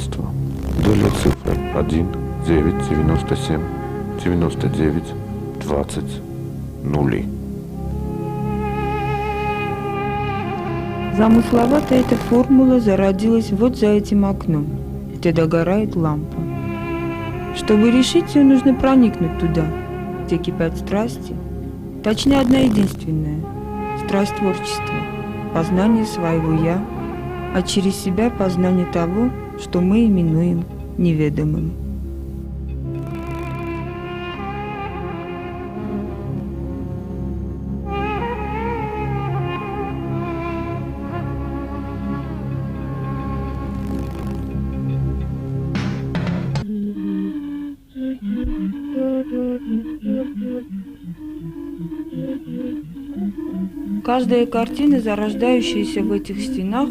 пространство. Далее цифры 1, 9, 97, 99, 20, нули. Замысловатая эта формула зародилась вот за этим окном, где догорает лампа. Чтобы решить ее, нужно проникнуть туда, где кипят страсти, точнее одна единственная – страсть творчества, познание своего «я», а через себя познание того, что мы именуем неведомым. Каждая картина, зарождающаяся в этих стенах,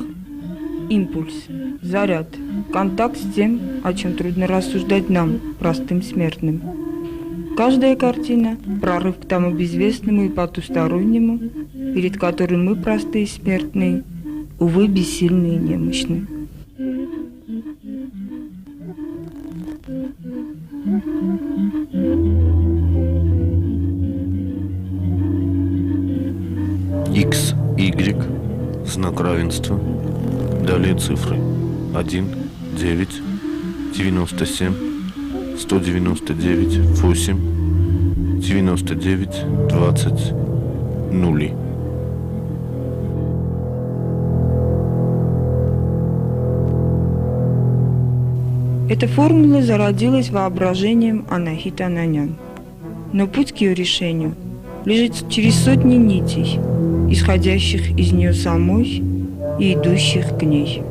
импульс, заряд, контакт с тем, о чем трудно рассуждать нам, простым смертным. Каждая картина – прорыв к тому безвестному и потустороннему, перед которым мы, простые смертные, увы, бессильны и немощны. X, Y, знак равенства. Далее цифры 1, 9, 97, 199, 8, 99, 20, нули. Эта формула зародилась воображением Анахит Ананян. Но путь к ее решению лежит через сотни нитей, исходящих из нее самой и идущих к ней.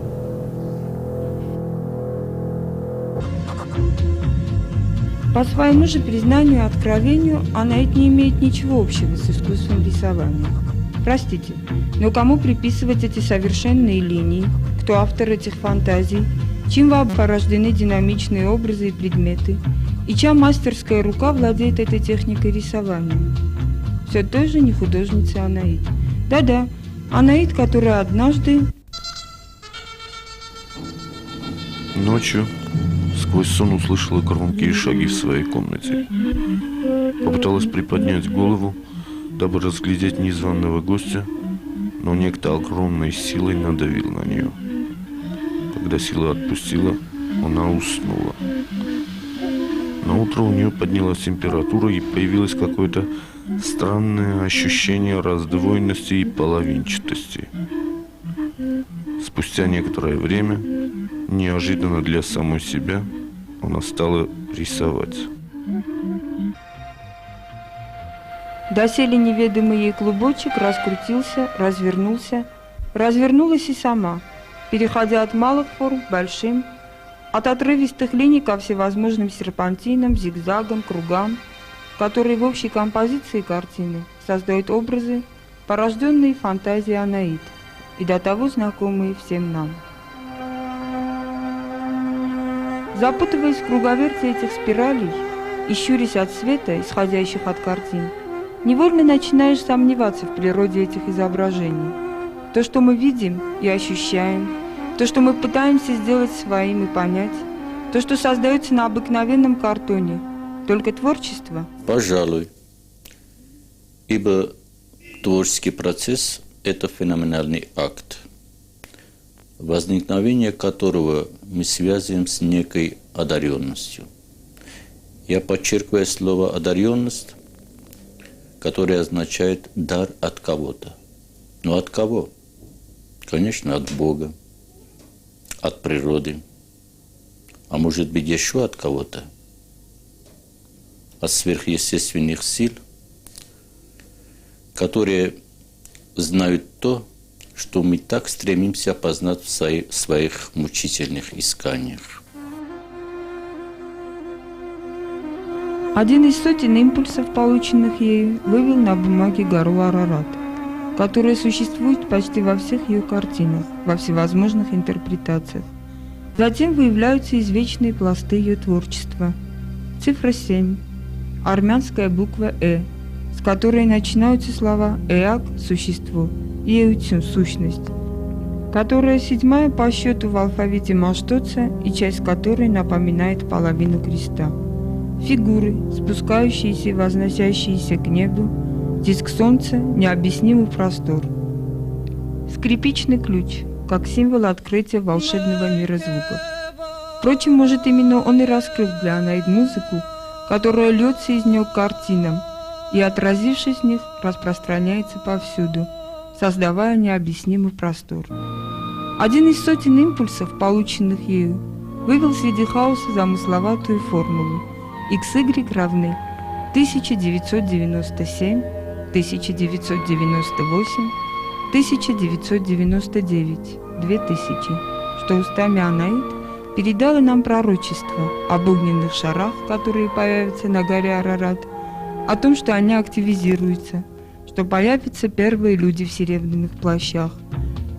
По своему же признанию и откровению, Анаит не имеет ничего общего с искусством рисования. Простите, но кому приписывать эти совершенные линии, кто автор этих фантазий, чем порождены динамичные образы и предметы, и чья мастерская рука владеет этой техникой рисования? Все той же не художница Анаит. Да-да, Анаит, которая однажды... Ночью сквозь сон услышала громкие шаги в своей комнате. Попыталась приподнять голову, дабы разглядеть незваного гостя, но некто огромной силой надавил на нее. Когда сила отпустила, она уснула. На утро у нее поднялась температура и появилось какое-то странное ощущение раздвоенности и половинчатости. Спустя некоторое время, неожиданно для самой себя, она стала рисовать. Доселе неведомый ей клубочек раскрутился, развернулась и сама, переходя от малых форм к большим, от отрывистых линий ко всевозможным серпантинам, зигзагам, кругам, которые в общей композиции картины создают образы, порожденные фантазией Анаит, и до того знакомые всем нам. Запутываясь в круговерте этих спиралей и щурясь от света, исходящих от картин, невольно начинаешь сомневаться в природе этих изображений. То, что мы видим и ощущаем, то, что мы пытаемся сделать своим и понять, то, что создается на обыкновенном картоне, только творчество? Пожалуй, ибо творческий процесс – это феноменальный акт, возникновение которого мы связываем с некой одаренностью. Я подчеркиваю слово «одаренность», которое означает «дар от кого-то». Но от кого? Конечно, от Бога, от природы, а может быть еще от кого-то, от сверхъестественных сил, которые знают то, что мы так стремимся познать в своих мучительных исканиях. Один из сотен импульсов, полученных ею, вывел на бумаге гору Арарат, которая существует почти во всех ее картинах, во всевозможных интерпретациях. Затем выявляются извечные пласты ее творчества. Цифра 7, армянская буква «э», с которой начинаются слова «эак» – существо и «эутюн» – сущность, которая 7-я по счету в алфавите Маштоца и часть которой напоминает половину креста. Фигуры, спускающиеся и возносящиеся к небу, диск солнца, необъяснимый простор. Скрипичный ключ, как символ открытия волшебного мира звуков. Впрочем, может, именно он и раскрыл для Анаид музыку, которая льется из нее к картинам и, отразившись в них, распространяется повсюду, создавая необъяснимый простор. Один из сотен импульсов, полученных ею, вывел среди хаоса замысловатую формулу XY равны 1997, 1998, 1999, 2000, что устами Анаид передало нам пророчество об огненных шарах, которые появятся на горе Арарат, о том, что они активизируются, что появятся первые люди в серебряных плащах,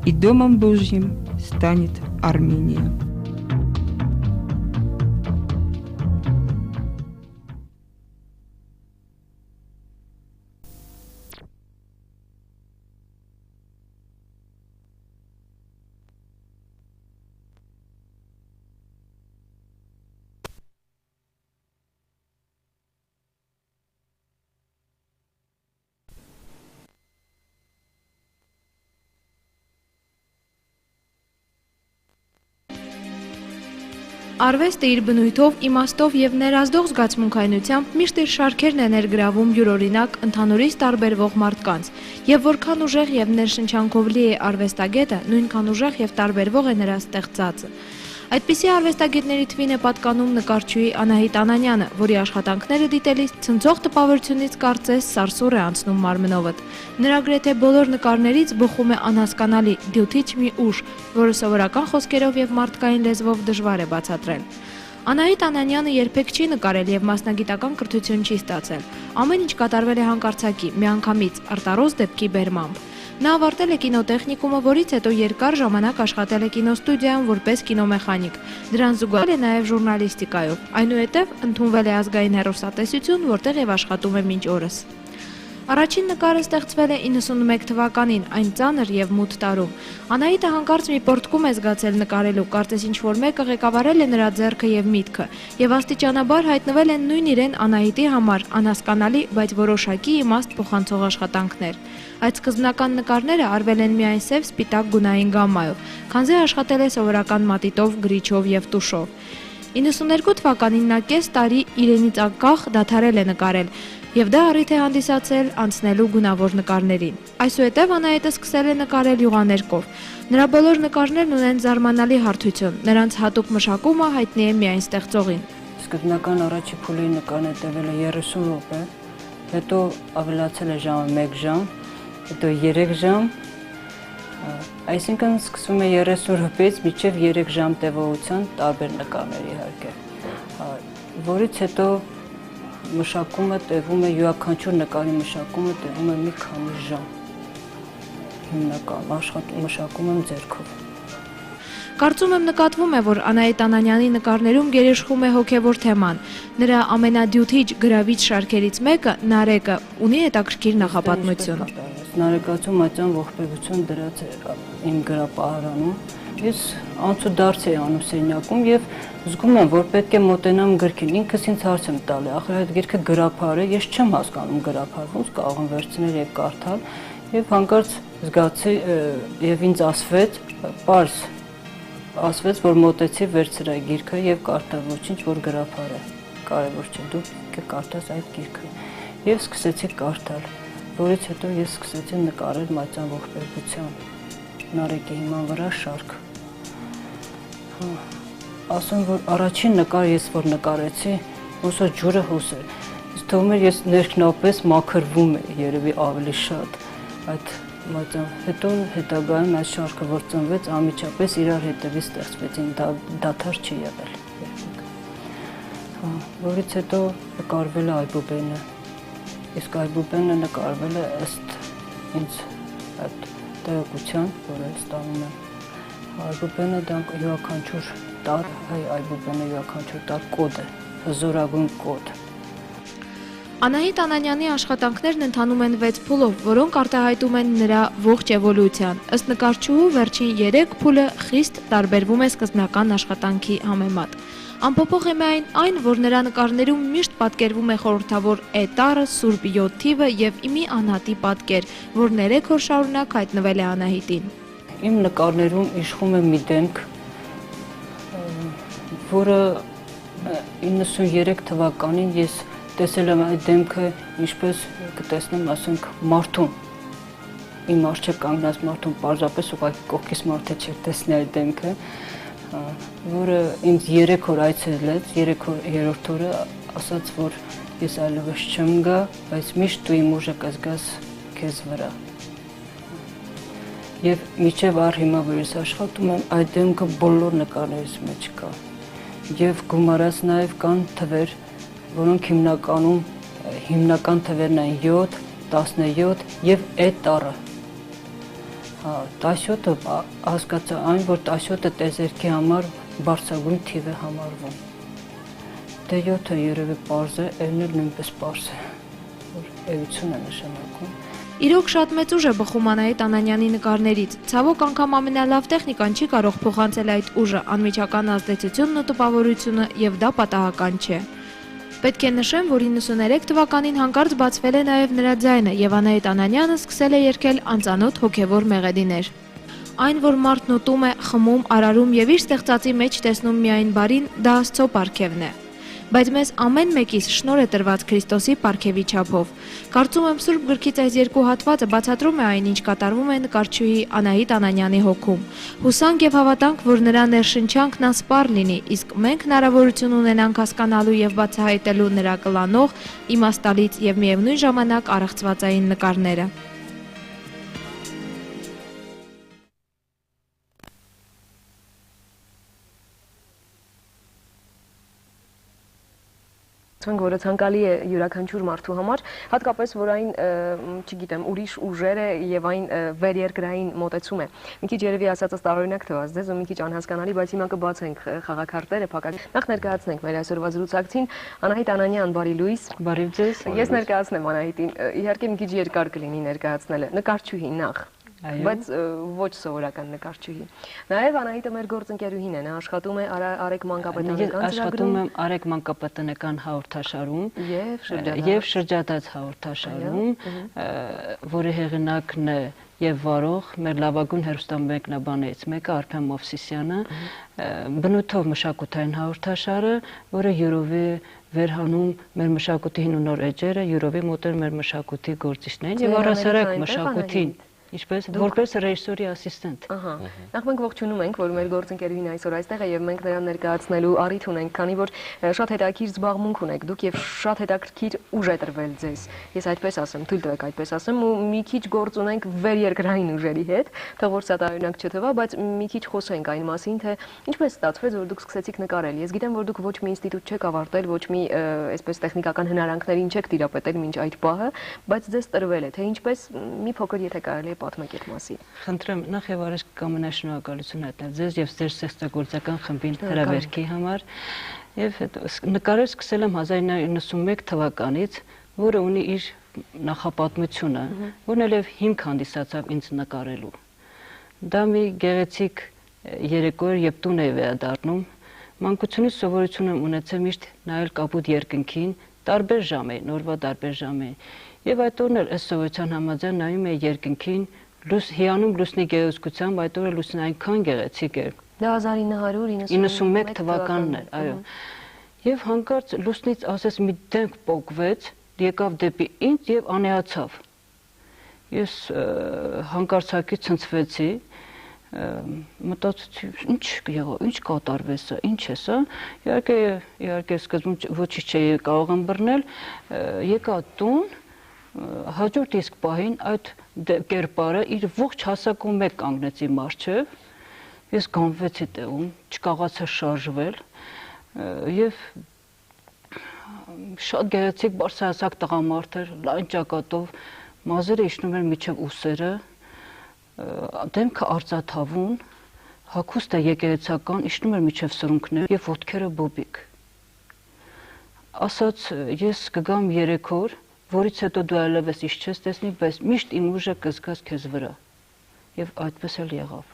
и Домом Божьим станет Армения. Արվեստը իր բնույթով, իմաստով եւ ներազդող զգացմունքայնությամբ միշտ իր շարքերն է ներգրավում յուրօրինակ ընդհանուրից տարբերվող մարդկանց, եւ որքան ուժեղ եւ ներշնչանքով լի է արվեստագետը, նույնքան ուժեղ եւ տարբերվող է նրա ստեղծածը։ Այդպիսի արվեստագետների թվին է պատկանում նկարչուհի Անահիտ Անանյանը, որի աշխատանքները դիտելիս ցնցող տպավորությունից կարծես սարսուռ է անցնում մարմնովդ։ Նրա գրեթե բոլոր նկարներից բխում է անհասկանալի, դյութիչ մի ուժ, որը սովորական խոսքերով եւ մարդկային լեզվով դժվար է բացատրել։ Անահիտ Անանյանը երբեք չի նկարել եւ մասնագիտական կրթություն չի ստացել։ Ամեն ինչ կատարվել է հանկարծակի, միանգամից, արտարոց դեպքի բերմամբ։ Նա ավարտել է կինոտեխնիկումը, որից հետո երկար ժամանակ աշխատել է կինոստուդիայում որպես կինոմեխանիկ։ Դրան զուգահեռ է նաև ժուրնալիստիկայով։ Այնուհետև ընդունվել է ազգային հեռուստատեսություն, որտեղ եւ աշխատում է մինչ օրս։ Առաջին նկարը ստեղծվել է 91 թվականին, այն ծանր եւ մութ տարում։ Անահիտը հանկարծ մի պորտկում է զգացել նկարելու, կարծես ինչ-որ մեկը ղեկավարել է նրա ձեռքը եւ միտքը, եւ աստիճանաբար հայտնվել են նույն իրեն Անահիտի համար անհասկանալի, բայց որոշակի իմաստ փոխանցող աշխատանքներ։ Այդ սկզբնական նկարները արվել են միայն սև սպիտակ գունային գամմայով, քանզի աշխատել է սովորական մատիտով, գրիչով եւ տուշով։ 92 թվականին նա կես տարի իրենից անկախ դադարել է նկարել, եւ դա առիթ է հանդիսացել անցնելու գունավոր նկարներին։ Այսուհետև Անահիտը սկսել է նկարել յուղաներկով։ Նրա բոլոր նկարներն ունեն զարմանալի հարթություն, նրանց հատուկ մշակումը հայտնի է միայն ստեղծողին։ Սկզբնական առաջի փուլի նկարն է տևել 30 րոպե, հետո ավելացել է ժամը 1 ժամ, հետո 3 ժամ, այսինքն սկսվում է 30 րոպեից մինչև 3 ժամ տևողության տարբեր նկարներ իհարկե, որից հետո մշակումը տևում է, յուրաքանչյուր նկարի մշակումը տևում է մի քանի ժամ, հիմնական մշակում եմ ձեռքով։ Կարծում եմ նկատվում է, որ Անահիտ Անանյանի նկարներում գերիշխում է հոգևոր թեման։ Նրա ամենադյութիչ գրավիչ շարքերից մեկը՝ Նարեկը, ունի հետաքրքիր նախապատմություն։ Նարեկացու մատյան ողբերգություն դրած է իմ գրապահարանում։ Ես անցուդարձ էի անում սենյակում եւ զգում եմ, որ պետք է մոտենամ գրքին։ Ինքս ինձ հարց եմ տալի, ախր այդ գիրքը գրափար է, ես չեմ հասկանում գրափարը, ոնց կարող եմ վերցնել եւ կարդալ։ Եվ հանկարծ զգացի եւ ինձ ասվեց, որ մոտեցի վերցրի գիրքը եւ կարդա, ոչինչ որ գրափար է։ Կարևոր չէ, դու պետք է կարդաս այդ գիրքը։ Եվ սկսեցի կարդալ, որից հետո ես սկսեցի նկարել մատյան ողբերգության Նարեկի հիման վրա շարք։ Ասում որ առաջին նկար ես որ նկարեցի, ոնց որ ջուրը հոսեր։ Իսկ թվում էր ես ներքնապես մաքրվում եմ երևի ավելի շատ այդ մատյան։ Հետո հետագայում այդ շարքը որ ծնվեց, անմիջապես իրար հետևի ստեղծվեցին, դադար չի եղել։ Որից հետո նկարվել է Այբուբենը, իսկ Այբուբենը նկարվել է ըստ ինձ այդ տեղեկության, որը ստանում եմ։ Այբուբենը դա յուրաքանչյուր տար, հայ Այբուբենը յուրաքանչյուր տար կոդ է, հզորագույն կոդ։ Անահիտ Անանյանի աշխատանքներն ընթանում են 6 փուլով, որոնք արտահայտում են նրա ողջ էվոլյուցիան։ Ըստ նկարչուհու վերջին 3 փուլը խիստ տարբերվում է սկզբնական աշխատանքի համեմատ։ Անփոփոխ է միայն այն, որ նրա նկարներում միշտ պատկերվում է խորհրդավոր էտարը, Սուրբ 7 թիվը եւ իմի անհատի պատկեր, որ 3 օր շարունակ հայտնվել է Անահիտին։ Իմ նկարներում իշխում է մի դեմք, որը 93 թվականին ես տեսել եմ այդ դեմքը, ինչպես կտեսնեմ, ասենք, մարդուն, իմ առջև կանգնած մարդուն, պարզապես ուղղակի կողքից մարդը չէր տեսնի այդ դեմքը, որը ինձ 3 օր այցելեց, 3-րդ օրը ասաց, որ ես այլևս չեմ գա, բայց միշտ դու իմ ուժը կզգաս քեզ վրա։ Եվ մինչև առ հիմա, որ ես աշխատում եմ, այդ դեմքը բոլոր նկարներից մեջ կա։ Եվ գումարած նաև կան թվեր, որոնք հիմնական թվերն են 7, 17 եւ այդ տառը։ 17-ը հասկացա այն, որ 17-ը տեսերքի համար բարձրագույն թիվ է համարվում։ Դե 7-ը երևի պարզ է, այն էլ նույնպես պարզ է, որ էություն է նշանակում։ Իրոք շատ մեծ ուժ է բխում Անահիտ Անանյանի նկարներից։ Ցավոք անգամ ամենալավ տեխնիկան չի կարող փոխանցել այդ ուժը, անմիջական ազդեցությունն ու տպավորությունը, եւ դա պատահական չէ։ Պետք է նշեմ, որ 93 թվականին հանկարծ բացվել է նաև նրա ձայնը, եւ Անահիտ Անանյանը սկսել է երգել անծանոթ հոգևոր մեղեդիներ։ Այն, որ մարդն ուտում է, խմում, արարում եւ իր ստեղծածի մեջ տեսնում միայն բարին, դա Աստծո պարգևն է։ Բայց մեզ ամեն մեկիս շնորհ է տրված Քրիստոսի պարգևի չափով։ Կարծում եմ Սուրբ գրքից այս երկու հատվածը բացատրում է այն, ինչ կատարվում է նկարչուհի Անահիտ Անանյանի հոգում։ Հուսանք եւ հավատանք, որ նրա ներշնչանքն ասպառ լինի, իսկ մենք հնարավորություն ունենանք հասկանալու եւ բացահայտելու նրա կլանող, իմաստալից եւ միևնույն ժամանակ առեղծվածային նկարները։ Որը ցանկալի է յուրաքանչյուր մարդու համար, հատկապես որ այն, չգիտեմ, ուրիշ ուժեր է եւ այն վերերկրային մոտեցում է։ Մի քիչ երևի ասածս տարօրինակ թվաց ձեզ ու մի քիչ անհասկանալի, բայց հիմա կբացենք խաղաքարտերը, փակած։ Նախ ներկայացնենք մեր այսօրվա զրուցակցին Անահիտ Անանյան, բարի լույս։ Բարև ձեզ։ Ես ներկայացնեմ Անահիտին, իհարկե մի քիչ երկար կլինի ներկայացնելը։ Նկարչուհի նախ, բայց ոչ սովորական նկարչուհի։ Նաև Անահիտը մեր գործընկերուհին է, նա աշխատում է Արեգ մանկապետանեկան աշխատում եմ Արեգ մանկապետանեկան հաղորդաշարում եւ շրջադարձ հաղորդաշարում, որի հեղինակն է եւ վարող մեր լավագույն հեռուստամեկնաբաններից մեկը Արփեն Մովսիսյանը, բնույթով մշակութային հաղորդաշարը, որը յուրովի վերհանում մեր մշակույթի հին ու նոր էջերը, յուրովի մոտեր մեր մշակույթի գործիչներին եւ առասարակ մշակույթին, ինչպես որպես ռեժիսորի ասիստենտ։ Նախ մենք ողջունում ենք, որ մեր գործընկերուհին այսօր այստեղ է եւ մենք նրան ներկայացնելու առիթ ունենք, քանի որ շատ հետաքրքիր զբաղմունք ունեք դուք եւ շատ հետաքրքիր ուժ է տրվել ձեզ։ Ես այդպես ասեմ, թույլ տվեք այդպես ասեմ, ու մի քիչ գործ ունենք վերերկրային ուժերի հետ, թող որ սա տարօրինակ չթվա, բայց մի քիչ խոսենք այն մասին, թե ինչպես ստացվեց, որ դուք սկսեցիք նկարել։ Ես գիտեմ, որ դուք ոչ մի ինստիտուտ չեք ավարտել, ոչ մի այսպես տեխնիկական հնարավորներին չեք տիրապետել մինչ այդ պահը, բայց ձեզ տրվել է, թե ինչպես մի փոքր եթե կարելի է պատմեք այդ մասին։ Խնդրեմ, նախ եւ առաջ կամենաշնորհակալություն հայտնել ձեզ եւ ձեր ստեղծագործական խմբին հրավերքի համար։ Եվ հետո նկարել սկսել եմ 1991 թվականից, որը ունի իր նախապատմությունը, որն էլ հիմք հանդիսացավ ինձ նկարելու։ Դա մի գեղեցիկ երեկո էր, երբ տուն էի վերադառնում, մանկությունից սովորություն եմ ունեցել միշտ նայել կապույտ երկնքին, տարբեր ժամերին, օրվա տարբեր ժամերին։ Եվ այդ օրն էլ ըստ սովորության համաձայն նայում էի երկնքին, հիանում լուսնի գեղեցկությամբ, այդ օրը լուսնը այնքան գեղեցիկ էր։ Դա 1991 թվականն էր, այո։ Եվ հանկարծ լուսնից ասես մի դեմք պոկվեց, եկավ դեպի ինձ եւ անեացավ։ Ես հանկարծակի ցնցվեցի, մտածեցի, ինչ եղավ, ինչ կատարվեց սա, ինչ է սա։ Իհարկե սկզբում ոչինչ չէի կարող ըմբռնել, եկա տուն, հաջորդ իսկ պահին այդ կերպարը իր ողջ հասակում մեկ կանգնեց իմ առջև, ես գանվեցի տեղում, չկարողացա շարժվել եւ շատ գեղեցիկ բարձրահասակ տղամարդ էր, լայն ճակատով, մազերը իջնում էր միջև ուսերը, դեմքը արծաթավուն, հագուստը եկեղեցական, իջնում էր միջև սրունքները եւ ոտքերը բոբիկ։ ասաց ես կգամ 3 օր, որից հետո դու այլևս ինչ չես տեսնի, բայց միշտ իմ ուժը կզգաս քեզ վրա։ Եվ այդպես էլ եղավ։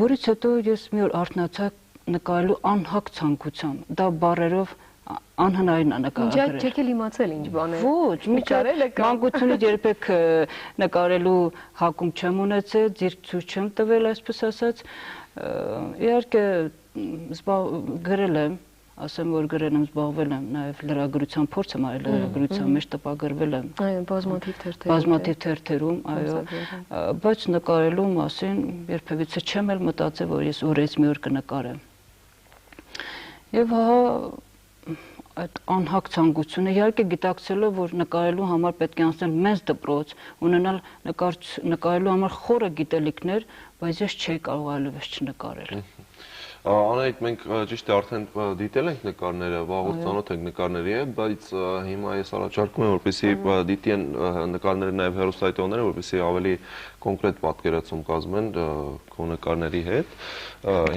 Որից հետո ես մի օր արթնացա նկարելու անհակ ցանկությամբ։ Դա բառերով անհնարին է նկարագրել։ Ինչ չեք էլ իմացել ինչ բան է։ Ոչ, մանկությունից երբեք նկարելու հակում չեմ ունեցել, ձիրք ցույց չեմ տվել, այսպես ասած։ Իհարկե գրել եմ, ասեմ որ գրել եմ, զբաղվել եմ, նաև լրագրության փորձ եմ արել, լրագրության մեջ տպագրվել եմ։ Այո, բազմաթիվ թերթերում, այո, բայց նկարելու մասին երբևիցե չեմ էլ մտածել, որ ես օրից մի օր կնկարեմ։ Եւ հա այդ անհակ ցանկությունը իհարկե գիտակցելով որ նկարելու համար պետք է անցնել մեծ դպրոց, ունենալ նկարելու համար խորը գիտելիքներ, բայց ես չէի կարող այլևս չնկարել։ Անահիտ, մենք ճիշտ է արդեն դիտել ենք նկարները, վաղուց ծանոթ ենք նկարների հետ, բայց հիմա ես առաջարկում եմ, որպեսզի դիտեն նկարները նաև հեռուստաայտոնները, որպեսզի ավելի կոնկրետ պատկերացում կազմեն քո նկարների հետ։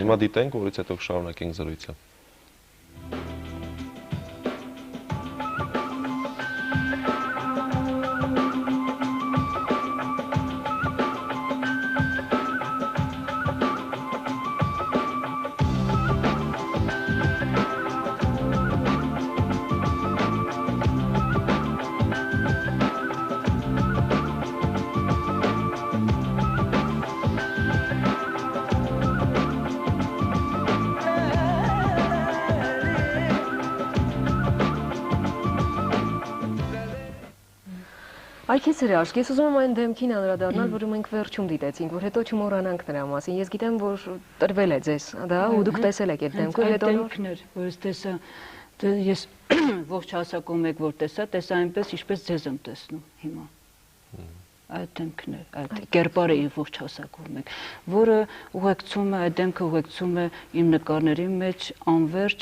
Հիմա դիտենք, որից հետո կշարունակենք զրույցը։ Այ քեզ հրաշք, ես ուզում եմ այն դեմքին անդրադառնալ, որը մենք վերջում դիտեցինք, որ հետո չմոռանանք նրա մասին։ Ես գիտեմ, որ տրվել է ձեզ, դա ու դուք տեսել եք այդ դեմքը, հետո դեմքներ, որ ես տեսա, ես ողջ հասակում եք որ տեսա այնպես, ինչպես ձեզ եմ տեսնում հիմա։ Այդ դեմքներ, այդ կերպարը իր ողջ հասակում եք, որը ուղեկցում է, այդ դեմքը ուղեկցում է իմ նկարների մեջ անverջ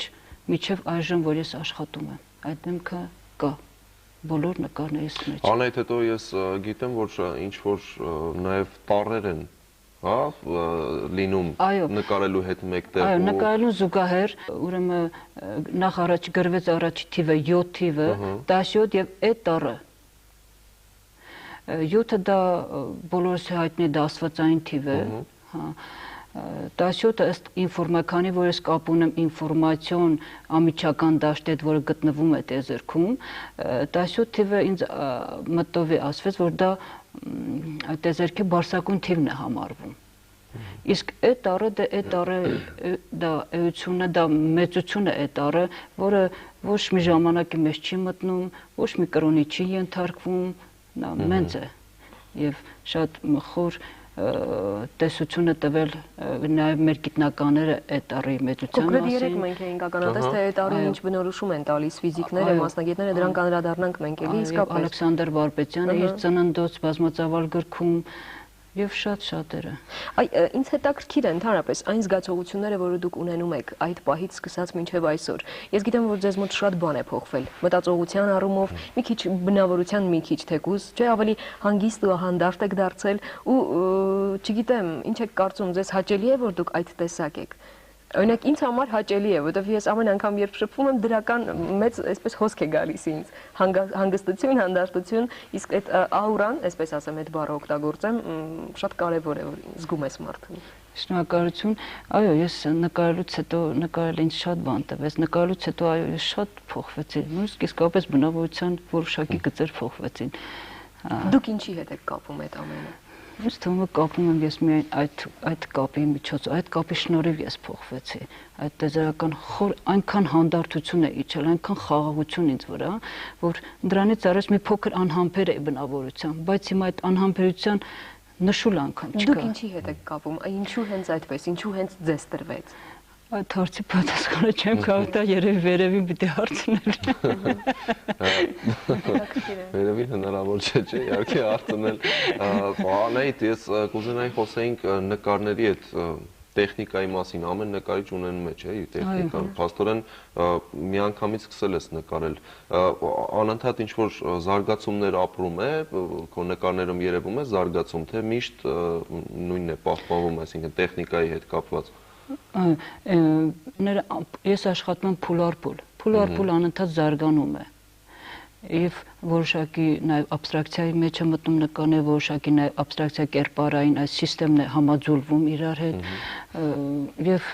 միջև այժմ, որ ես աշխատում եմ։ Այդ դեմքը կա բոլոր նկարներից մեջ։ Անայդ հետո ես գիտեմ, որ ինչ որ նաև տառեր են, հա, լինում նկարելու հետ մեկտեղ։ Այո, նկարելու զուգահեռ, ուրեմն նախ առաջ գրվեց առաջի թիվը 7 թիվը, 17 եւ այդ տառը 7-ը դա բոլորս հայտնի դա աստվածային թիվ է, հա։ 17-ը ըստ ինֆորմացիանի, որ ես կապ ունեմ ինֆորմացիոն ամիջական դաշտի հետ, որը գտնվում է տեզերքում, 17 թիվը ինձ մտովի ասվեց, որ դա տեզերքի բարձրակուն թիվն է համարվում։ Իսկ այդ տառը դա էությունը, դա մեծությունը այդ տառը, որը ոչ մի ժամանակի մեջ չի մտնում, ոչ մի կրոնի չի ենթարկվում, նա մեծ է եւ շատ խոր տեսությունը տվել նաև մեր գիտնականները այդ տառի մեծության մասին։ Կոնկրետ երեք մենք էինք ականատես, թե այդ տառին ինչ բնորոշում են տալիս ֆիզիկները, մասնագետները, դրանք անդրադառնանք մենք էլի իսկապես։ Ալեքսանդր Վարպետյանը իր ծննդոց բազմածավալ գրքում եւ շատերը։ Այ ինձ հետաքրքիր է ընդհանրապես այն զգացողությունները, որը դուք ունենում եք այդ պահից սկսած մինչև այսօր։ Ես գիտեմ, որ ձեզ մոտ շատ բան է փոխվել, մտածողության առումով, մի քիչ բնավորության մի քիչ թեկուզ, չէ, ավելի հանգիստ ու հանդարտ եք դարձել ու չգիտեմ, ինչ եք կարծում, ձեզ հաճելի է, որ դուք այդ տեսակ եք։ Օրինակ ինձ համար հաճելի է, որովհետև ես ամեն անգամ երբ շփվում եմ դրական մեծ այսպես հոսք է գալիս ինձ, հանգստություն, հանդարտություն, իսկ այդ աուրան, այսպես ասեմ, այդ բառը օգտագործեմ, շատ կարևոր է, որ զգում ես մարդուն։ Շնորհակալություն։ Այո, ես նկարելուց հետո նկարել ինձ շատ բան տվեց, նկարելուց հետո այո, ես շատ փոխվեցի, նույնիսկ իսկապես բնավորության որոշակի գծեր փոխվեցին։ Դուք ինչի հետ եք կապում այդ ամենը։ Ես թվում է կապում եմ ես միայն այդ կապի միջոցով, այդ կապի շնորհիվ ես փոխվեցի, այդ տեզերական խոր այնքան հանդարտություն է իջել, այնքան խաղաղություն ինձ վրա, որ դրանից առաջ մի փոքր անհամբեր է բնավորության, բայց հիմա այդ անհամբերության նշულ անգամ չկա։ Դուք ինչի հետ եք կապում, ինչու հենց այդպես, ինչու հենց ձեզ տրվեց։ Այդ հարցի պատասխանը չեմ կարող տալ, երևի վերևին պիտի հարցնել։ Վերևին հնարավոր չէ, իհարկե հարցնել։ Անահիտ, ես կուզենայի խոսեինք նկարների այդ տեխնիկայի մասին, ամեն նկարիչ ունենում է, չէ, իր տեխնիկան, փաստորեն միանգամից սկսել ես նկարել, անընդհատ ինչ-որ զարգացումներ ապրում է, քո նկարներում երևում է զարգացում, թե միշտ նույնն է պահպանվում, այսինքն տեխնիկայի հետ կապված։ Ես աշխատում եմ փուլ առ փուլ, փուլ անընդհատ զարգանում է։ Եվ որոշակի նաև աբստրակցիայի մեջ է մտնում նկարները, որոշակի նաև աբստրակցիա կերպարային այս սիստեմն է համաձուլվում իրար հետ եւ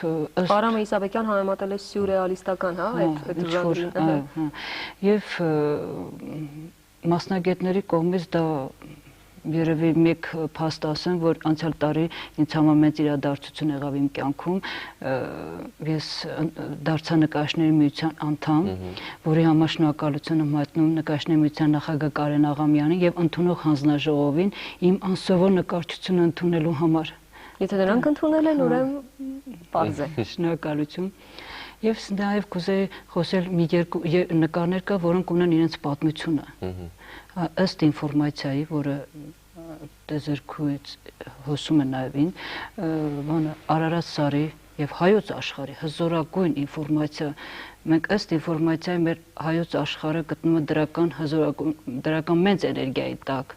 Արամը Իսաբեկյան համեմատել է սյուրռեալիստական, հա, այդ ժանրին։ Եվ մասնագետների կողմից դա երևի մեկ փաստ ասեմ, որ անցյալ տարի ինձ համար մեծ իրադարձություն եղավ իմ կյանքում, ես դարձա նկարիչների միության անդամ, որի համար շնորհակալություն եմ հայտնում նկարիչների միության նախագահ Կարեն Աղամյանին եւ ընդունող հանձնաժողովին իմ անսովոր նկարչությունը ընդունելու համար։ Եթե նրանք ընդունել են, ուրեմն պարզ է։ Շնորհակալություն։ Եվ նաև կուզեի խոսել մի երկու նկարներ կա, որոնք ունեն իրենց պատմությունը։ Ըստ ինֆորմացիայի, որը դեզերքուից հոսում է նաև բանը Արարատ Սարի եւ հայոց աշխարհի հզորագույն ինֆորմացիա։ Մենք ըստ ինֆորմացիայի մեր հայոց աշխարհը գտնում է դրական մեծ էներգիայի տակ։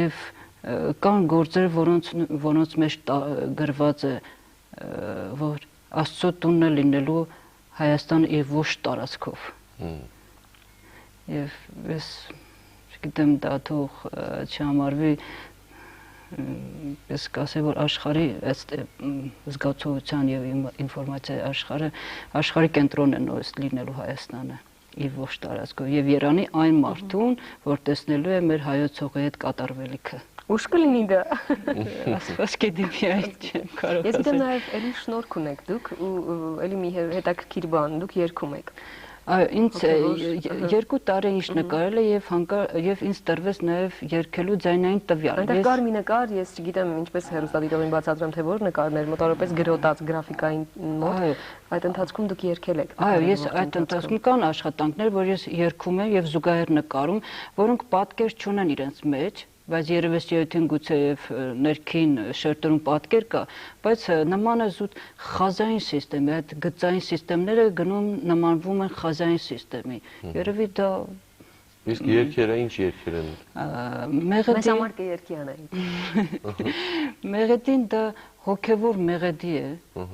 Եվ կան գործեր, որոնց մեջ գրված է, որ Աստծո տունն է լինելու Հայաստանը եւ ոչ տարածքով։ Եվ ես չգիտեմ դա թող չհամարվի, ես կասեմ, որ աշխարհի ըստ զգացողության եւ ինֆորմացիայի աշխարհի կենտրոնն է նորից լինելու Հայաստանը եւ ոչ տարածքով եւ Երանի այն մարդուն, որ տեսնելու է մեր հայոց հողի հետ կատարվելիքը։ Ուշ կլինի դա։ Ասված կդիմի այդ չեմ կարող ասել։ Ես գիտեմ նաև էլի շնորհք ունեք դուք ու էլի մի հետաքրքիր բան, դուք երգում եք։ Այո, ինձ 2 տարի ինչ նկարել է եւ ինձ տրվեց նաև երգելու ձայնային տվյալ։ Այնտեղ կար մի նկար, ես չգիտեմ ինչպես հեռուստադիտողին բացատրեմ, թե որ նկարներ, մոտավորապես գրոտած գրաֆիկային մոտ, այդ ընթացքում դուք երգել եք։ Այո, ես այդ ընթացքում կան աշխատանքներ, որ ես երգում եմ եւ զուգահեռ նկարում, որոնք պատկեր չունեն իրենց մեջ, բայց երևի ստիյոթին գուցե եւ ներքին շերտերում պատկեր կա, բայց նման է զուտ խազային համակարգի, այդ գծային համակարգները գնում նմանվում են խազային համակարգի։ Երևի դա Իսկ երգերը ինչ երգեր են։ Մեզ համար կերկի անային։ Մեղեդին դա հոգևոր մեղեդի է,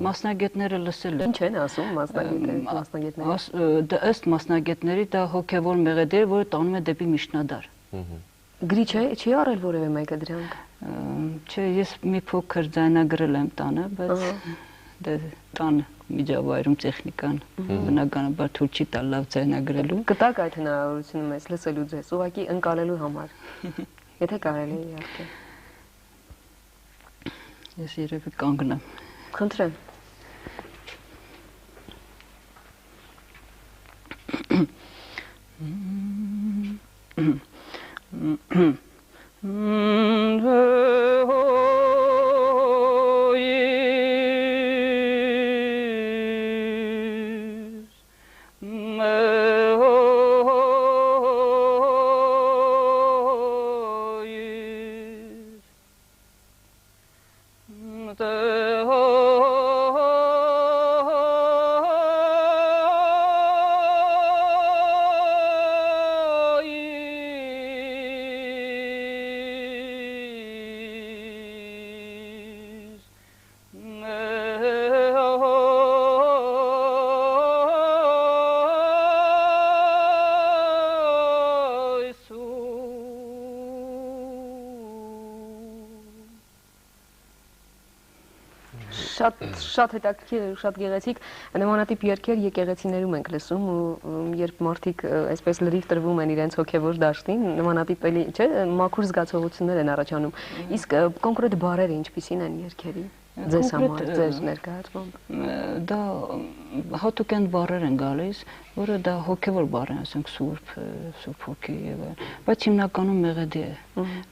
մասնագետները լսել են։ Ինչ են ասում մասնագետները։ Ըստ մասնագետների դա հոգևոր մեղեդի է, որը տանում է դեպի միջնադար։ Գրի չի արել որևէ մեկը դրանք։ Չէ, ես մի փոքր ձայնագրել եմ տանը, բայց տան միջավայրում տեխնիկան բնականաբար թույլ չի տալ լավ ձայնագրելու։ Կտակ այդ հնարավորությունը մեզ լսելու ձեզ, ուղղակի ընկալելու համար։ Եթե կարելի է իհարկե։ Ես երևի կանգնեմ։ Խնդրեմ։ Շատ հետաքրքիր ու շատ գեղեցիկ նմանատիպ երգեր եկեղեցիներում ենք լսում ու երբ մարդիկ այսպես լրիվ տրվում են իրենց հոգևոր դաշտին, նմանատիպ էլի, չէ, մաքուր զգացողություններ են առաջանում։ Իսկ կոնկրետ բառերը ինչպիսին են երգերի ձեզ համար, ձեր ներկայացմամբ։ Դա հատուկ են բառեր են գալիս, որը դա հոգևոր բառ են, ասենք սուրբ հոգի եւ այլն, բայց հիմնականում մեղեդի է,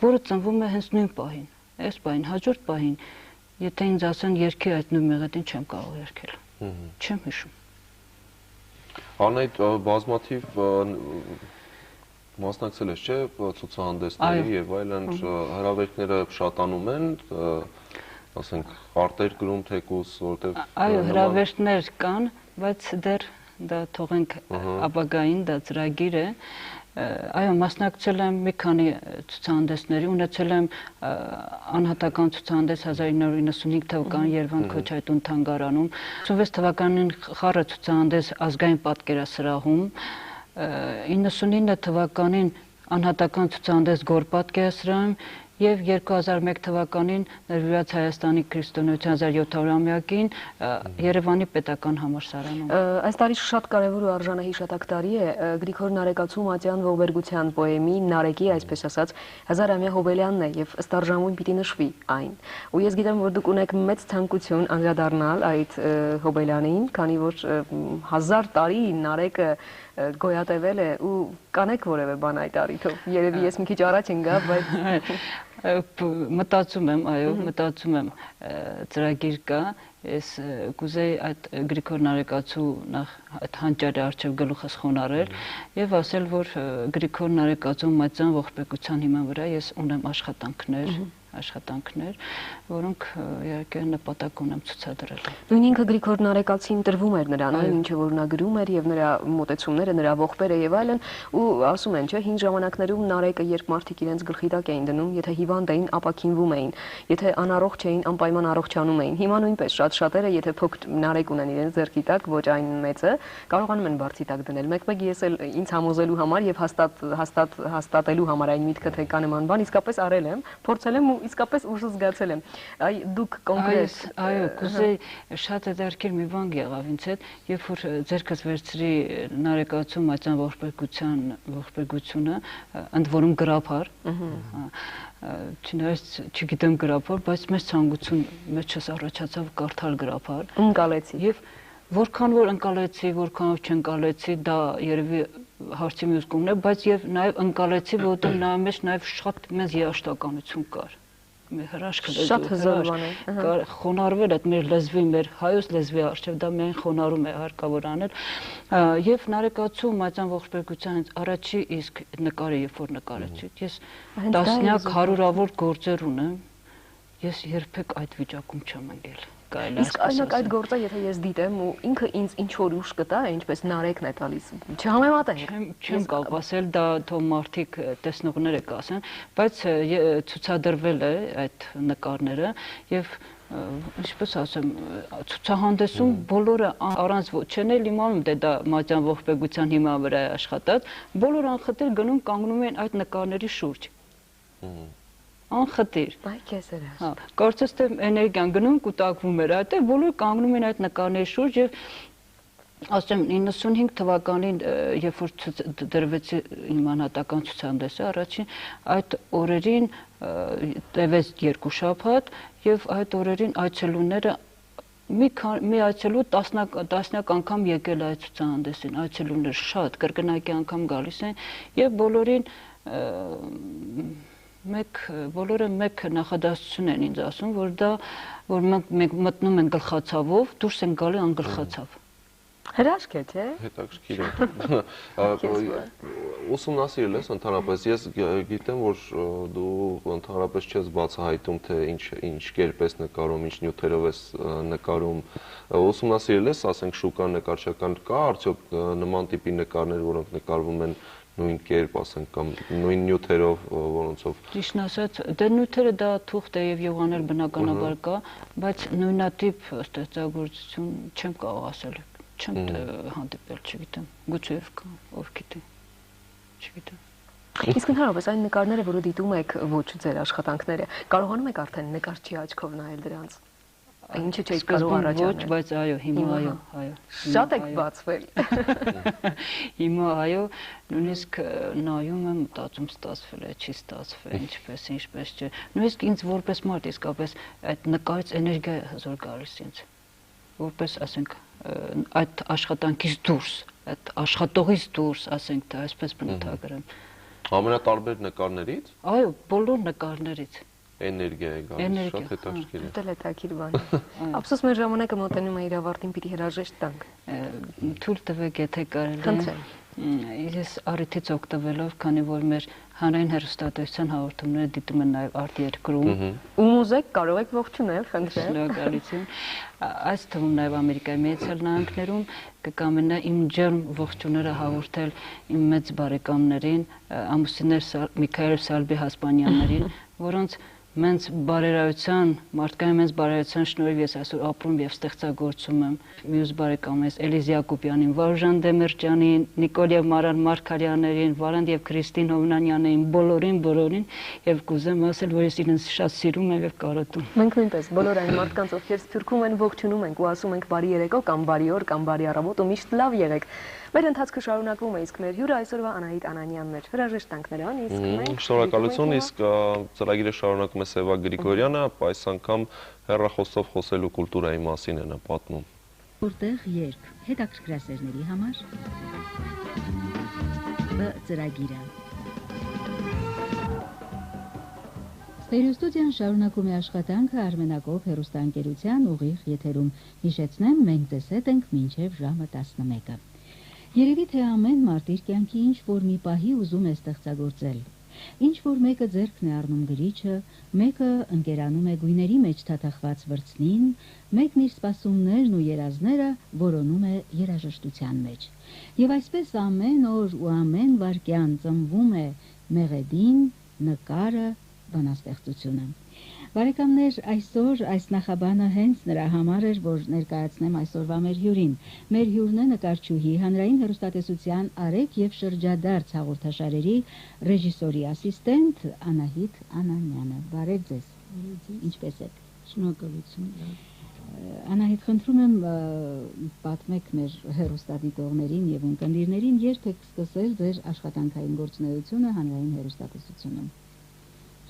որը ծնվում է հենց նույն պահին, այս պահին, հաջորդ պահին Եթե ինձ ասեն երկի այդ նույն մեղեդին չեմ կարող երկել, չեմ հիշում։ Անայդ բազմաթիվ մասնակցել ես, չէ, ցուցահանդեսների եւ այլն հրավերները շատանում են, ասենք արտեր գրում թեկուս, որտեղ Այո, հրավերներ կան, բայց դեռ դա թողենք ապագային, դա ծրագիր է։ Այո, մասնակցել եմ մի քանի ցուցահանդեսների, ունեցել եմ անհատական ցուցահանդես 1995 թվականին Երևան Քոչայտուն թանգարանում, 86 թվականին խառը ցուցահանդես ազգային պատկերասրահում, 99 թվականին անհատական ցուցահանդես Գոր պատկերասրահում եւ 2001 թվականին ներվիրված Հայաստանի քրիստոնեության 1700-ամյակին Երևանի պետական համալսարանում։ Այս տարի շատ կարևոր ու արժանահիշատակ տարի է Գրիգոր Նարեկացու Մատյան ողբերգության պոեմի Նարեկի, այսպես ասած, 1000-ամյա հոբելյանն է եւ ըստ արժանուն պիտի նշվի այն։ Ու ես գիտեմ, որ դուք ունեք մեծ ցանկություն անդրադառնալ այդ հոբելյանին, քանի որ 1000 տարի Նարեկը գոյատևել է ու կանեք որևէ բան այդ առիթով։ Երևի ես մի քիչ առաջ ընկա, բայց մտածում եմ, այո, մտածում եմ ծրագիր կա, ես կուզեի այդ Գրիգոր Նարեկացու նախ այդ հանճարի առջև գլուխս խոնարհել եւ ասել, որ Գրիգոր Նարեկացու Մատյան ողբերգության հիման վրա ես ունեմ աշխատանքներ, որոնք իհարկե նպատակ ունեմ ցուցադրել։ Նույն ինքը Գրիգոր Նարեկացին տրվում էր նրան, այն ինչը որ նա գրում էր եւ նրա մոտեցումները, նրա ողբերը եւ այլն, ու ասում են, չէ, հին ժամանակներում Նարեկը երբ մարդիկ իրենց գլխի տակ էին դնում, եթե հիվանդ էին, ապա քինվում էին, եթե անառողջ էին, անպայման առողջանում էին։ Հիմա նույնպես շատ շատերը, եթե փոքր Նարեկ ունեն իրենց ձեռքի տակ, ոչ այն մեծը, կարողանում են բարձի տակ դնել։ Մեկ-մեկ ես էլ ինձ համոզելու համար եւ հաստատելու համար այն միտքը թե կա նման բան, իսկապես արել եմ, փորձել եմ ու իսկապես ուժը զգացել եմ։ Այ դուք կոնկրետ այո, կուզեի շատ հետաքրքիր մի բան եղավ ինձ հետ, երբ որ ձեռքս վերցրի Նարեկացու Մատյան ողբերգությունը, ընդ որում գրափար, չնայած չգիտեմ գրափար, բայց մեծ ցանկություն մեջս առաջացավ կարդալ գրափար։ Ընկալեցի։ Եվ որքան որ ընկալեցի, որքանով չընկալեցի, դա երևի հարցի մյուս կողմն է, բայց եւ նաեւ ընկալեցի, որովհետեւ նա մեջ նաեւ շատ մեծ երաշտականություն կար։ Հրաշքը շատ հզոր բան է։ Խոնարհվել այդ մեր լեզվի, մեր հայոց լեզվի առջև դա միայն խոնարհում է հարկավոր անել։ Եվ Նարեկացու Մատյան ողբերգության առաջի իսկ նկարը, երբ որ նկարեցի, ես տասնյակ հարյուրավոր գործեր ունեմ, ես երբեք այդ վիճակում չեմ ընկել։ Իսկ այնակ այդ գործը, եթե ես դիտեմ ու ինքը ինձ ինչ որ ուժ կտա, ինչպես Նարեկն է տալիս, չհամեմատենք։ Չեմ կարող ասել, դա թող մարդիկ տեսնողները կասեն, բայց ցուցադրվել է այդ նկարները եւ ինչպես ասեմ, ցուցահանդեսում բոլորը առանց չեն էլ իմանում, դե դա Մատյան ողբերգության հիման վրա է աշխատած, բոլորը անխտիր գնում կանգնում են այդ նկարների շուրջ։ Անխտիր։ Այ քեզ էր։ Հա, կարծես թե էներգիան գնում կուտակվում էր այդտեղ, բոլորը կանգնում են այդ նկարների շուրջ եւ ասեմ 95 թվականին, երբ որ դրվեց իմ անհատական ցուցահանդեսը առաջին, այդ օրերին տևեց 2 շաբաթ եւ այդ օրերին այցելուները մի այցելու տասնյակ անգամ եկել այդ ցուցահանդեսին, այցելուներ շատ կրկնակի անգամ գալիս են եւ բոլորին բոլորը մեկ նախադասություն են ինձ ասում, որ մենք մտնում ենք գլխացավով, դուրս են գալի անգլխացավ։ Հրաշք է, չէ՞։ Հետաքրքիր է։ Ուսումնասիրել ես ընդհանրապես, ես գիտեմ, որ դու ընդհանրապես չես բացահայտում, թե ինչ կերպ ես նկարում, ինչ նյութերով ես նկարում։ Ուսումնասիրել ես, ասենք, շուկա նկարչական կա, արդյոք նման տիպի նկարներ, որոնք նկարվում են նույն կերպ, ասենք, կամ նույն նյութերով, որոնցով։ Ճիշտն ասած, դե նյութերը դա թուղթ է եւ յուղաներ բնականաբար կա, բայց նույնատիպ ստեղծագործություն չեմ կարող ասել, չեմ հանդիպել, չգիտեմ, գուցեև կա, ով գիտե, չգիտեմ։ Իսկ ընդհանրապես այն նկարները, որը դիտում եք, ոչ ձեր աշխատանքները, կարողանում եք արդեն նկարչի աչքով նայել դրանց։ Ինչու՞ չեք կարող առաջանալ։ Ոչ, բայց այո, հիմա այո։ Շատ եք բացվել։ Հիմա այո, նույնիսկ նայում եմ, մտածում ստացվել է, չի ստացվել, ինչպես չէ։ Նույնիսկ ինձ որպես մարդ իսկապես այդ նկարից էներգիա է հզոր գալիս ինձ։ Որպես, ասենք, այդ աշխատանքից դուրս, այդ աշխատողից դուրս, ասենք, դա այսպես բնութագրեմ։ Ամենատարբեր նկարներից։ Այո, բոլոր նկարներից։ Էներգիա է գալիս, շատ հետաքրքիր է։ Դա հետաքրքիր բան է։ Ափսոս մեր ժամանակը մոտենում է իր ավարտին, պիտի հրաժեշտ տանք։ Թույլ տվեք, եթե կարելի է։ Խնդրեմ։ Ես առիթից օգտվելով, քանի որ մեր հանրային հեռուստատեսության հաղորդումները դիտում են նաև արտերկրում, Ում ուզեք կարող եք ողջունել, խնդրեմ։ շնորհակալություն։ Այս թվում նաև Ամերիկայի Միացյալ Նահանգներում կկամենա իմ ջերմ ողջույնները հաղորդել իմ մեծ բարեկամներին, ամուսիններ Միքայել Սալբի Հասպանյաններին, որոնց մենց բարերարության, մարդկային մենց բարերարության շնորհիվ ես այսօր ապրում եւ ստեղծագործում եմ։ Մյուս բարեկամս Էլիզ Յակոբյանին, Վարուժան Դեմիրճյանին, Նիկոլ եւ Մարան Մարգարյաններին, Վարանդ եւ Քրիստին Հովնանյաններին, բոլորին եւ կուզեմ ասել, որ ես իրենց շատ սիրում եմ եւ կարոտում։ Մենք նույնպես բոլոր այն մարդկանց, ովքեր Սփյուռքում են, ողջունում ենք ու ասում ենք բարի երեկո կամ բարի օր կամ բարի առավոտ ու միշտ լավ եղեք։ Մեր ընթացքը շարունակվում է, իսկ մեր հյուրը այսօրվա Անահիտ Անանյանն էր։ Հրաժեշտ տանք նրան, իսկ մենք շնորհակալություն, իսկ ծրագիրը շարունակում է Սևա Գրիգորյանը, այս անգամ հեռախոսով խոսելու կուլտուրայի մասին է նա պատմում։ Որտեղ երբ հետաքրքրասերների համար ծրագիրը Ստերեոստուդիան շարունակում է աշխատանքը Արմենակով հեռուստաընկերության ուղիղ եթերում։ Հիշեցնեմ, մենք ձեզ հետ ենք մինչև ժամը 11-ը։ Երևի թե ամեն մարդ իր կյանքի ինչ-որ մի պահի ուզում է ստեղծագործել։ Ինչ-որ մեկը ձեռքն է առնում գրիչը, մեկը ընկերանում է գույների մեջ թաթախված վրձնին, մեկն իր սպասումներն ու երազները որոնում է երաժշտության մեջ։ Եվ այսպես ամեն օր ու ամեն վայրկյան ծնվում է մեղեդին, նկարը, բանաստեղծությունը։ Բարեկամներ, այսօր այս նախաբանը հենց նրա համար էր, որ ներկայացնեմ այսօրվա մեր հյուրին։ Մեր հյուրն է նկարչուհի, հանրային հեռուստատեսության Արեգ եւ շրջադարձ հաղորդաշարերի ռեժիսորի ասիստենտ Անահիտ Անանյանը։ Բարև ձեզ։ Ինչպե՞ս եք։ Շնորհակալություն։ Անահիտ, խնդրում եմ պատմեք մեր հեռուստադիտողներին եւ ընկերներին, երբ եք սկսել ձեր աշխատանքային գործունեությունը հանրային հեռուստատեսությունում։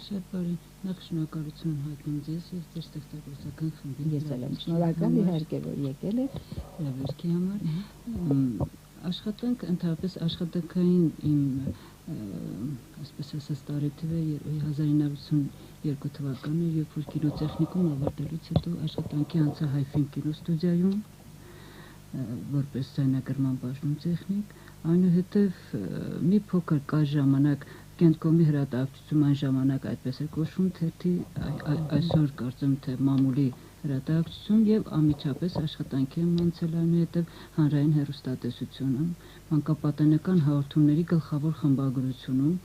Շատ բարի, նախ շնորհակալություն հայտնում ձեզ եւ ձեր ստեղծագործական խմբին։ Ես էլ եմ շնորհակալ իհարկե, որ եկել եք հրավերքի համար։ Աշխատանք ընդհանրապես աշխատանքային իմ այսպես ասած տարեթվը 1982 թվականն է, երբ որ կինոտեխնիկում ավարտելուց հետո աշխատանքի անցա Հայֆին կինոստուդիայում որպես ձայնագրման բաժնում տեխնիկ, այնուհետև մի փոքր կար ժամանակ Կենտկոմի հրատարակչություն այն ժամանակ այդպես էր կոչվում, թերթի այսօր կարծեմ թե մամուլի հրատարակչություն եւ ամիջապես աշխատանքի եմ անցել այնուհետև հանրային հեռուստատեսությունում, մանկապատանեկան հաղորդումների գլխավոր խմբագրությունում,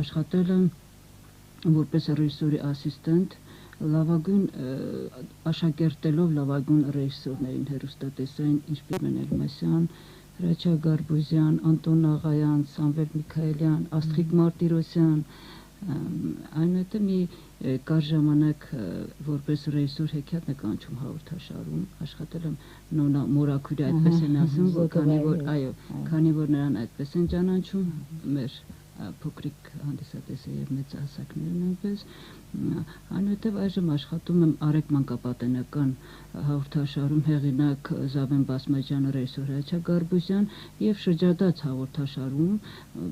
աշխատել եմ որպես ռեժիսորի ասիստենտ, լավագույն աշակերտելով լավագույն ռեժիսորներին հեռուստատեսային, ինչպես Մենել Մասյան, Հրաչյա Գարբուզյան, Անտոն Աղայան, Սամվել Միքայելյան, Աստղիկ Մարտիրոսյան, այնուհետև մի կար ժամանակ որպես ռեժիսոր հեքիաթ նկարչում հաղորդաշարում աշխատել եմ Նոնա Մորաքուրի, այդպես են ասում, քանի որ նրան այդպես են ճանաչում, մեր փոքրիկ հանդիսատեսը եւ մեծ հասակները նույնպես, այնուհետև այժմ աշխատում եմ Արեգ մանկապատենական հաղորդաշարում հեղինակ Զավեն Բասմաջյանը, ռեժիսոր Հրաչյա Գարբուզյան եւ շրջադարձ հաղորդաշարում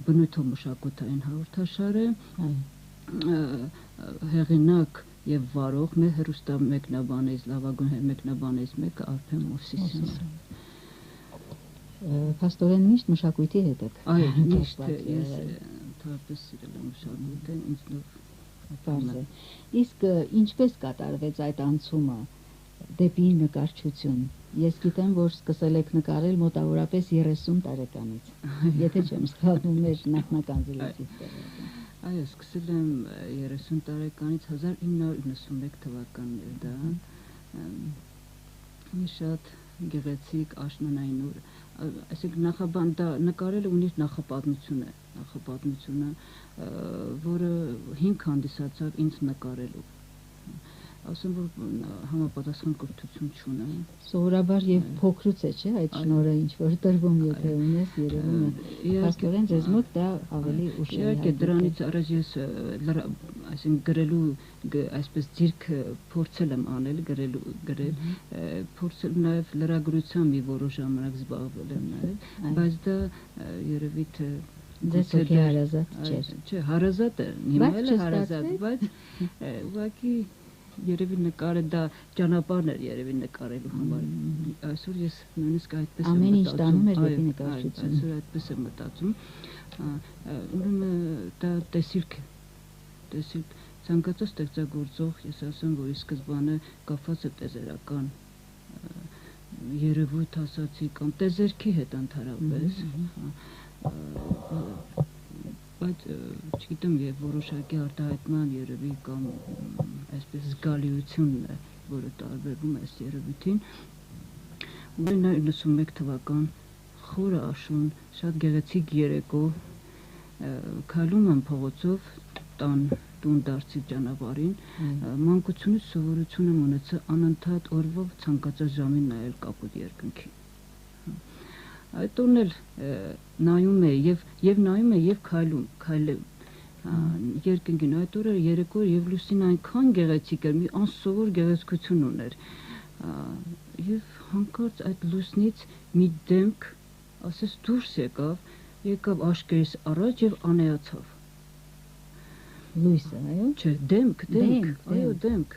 բնույթով մշակութային հաղորդաշար է, հեղինակ եւ վարող մեր հեռուստա մեկնաբանից, լավագույն մեկնաբանից մեկը Արփեն Մովսիսյանն։ Փաստորեն միշտ մշակույթի հետ եք։ Այո, միշտ ես թերապես սիրել եմ մշակույթը, ինձնով բարձր է։ Իսկ ինչպես կատարվեց այդ անցումը դեպի նկարչություն։ Ես գիտեմ, որ սկսել եք նկարել մոտավորապես 30 տարեկանից։ Եթե չեմ սխալվում, մեր նախնական զրույցից։ Այո, սկսել եմ 30 տարեկանից 1991 թվականն էր դա։ Մի շատ գեղեցիկ աշնանային օր, այսինքն նախաբան դա նկարելը ունի նախապատմությունը, որը հիմք հանդիսացավ ինձ նկարելու։ Ասեմ, որ համապատասխան կրթություն չունեմ։ Սովորաբար եւ փոքրուց է, չէ՞, այդ շնորհը ինչ որ տրվում, եթե ունես, երևում է։ Փաստորեն ձեզ մոտ դա ավելի ուշ է։ Իհարկե դրանից առաջ ես այսինքն գրելու այսպես ձիրքը փորձել եմ անել, գրել, փորձել նաեւ լրագրությամբ մի որոշ ժամանակ զբաղվել եմ նաեւ, բայց դա երևի թե ձեզ հարազատ չէր։ Չէ, հարազատ է, հիմա էլ հարազատ, բայց ուղղակի երևի նկարը դա ճանապարհն էր երևի նկարելու համար։ Այսօր ես նույնիսկ այդպես եմ Ամեն ինչ մտածում։ տանում էր Այո, դեպի նկարչություն։ Այսօր այդպես եմ մտածում։ Ուրեմն դա տեսիլք է։ Տեսիլք ցանկացած ստեղծագործող, ես ասեմ, որ ի սկզբանե կապված է տեզերական երևույթ ասացի կամ տեզերքի հետ ընդհանրապես, բայց չգիտեմ, եւ որոշակի արտահայտման երևի կամ այսպես զգալիությունն է, որը տարբերվում է այս երևույթին։ Ունեն 91 թվական խորը աշուն, շատ գեղեցիկ երեկո, քայլում եմ փողոցով տան տուն դարձի ճանապարհին, մանկությունից սովորություն եմ ունեցել անընդհատ օրվա ցանկացած ժամին նայել կապույտ երկնքին։ Այդ տունն էլ նայում է եւ նայում է եւ քայլում երկնքին։ Այդ օրը երեկո եւ լուսին այնքան գեղեցիկ էր, մի անսովոր գեղեցկություն ուներ։ Եվ հանկարծ այդ լուսնից մի դեմք, ասես դուրս եկավ աշկերտից առաջ եւ անեացավ։ Լույսը, այո։ Չէ, դեմք, այո, դեմք։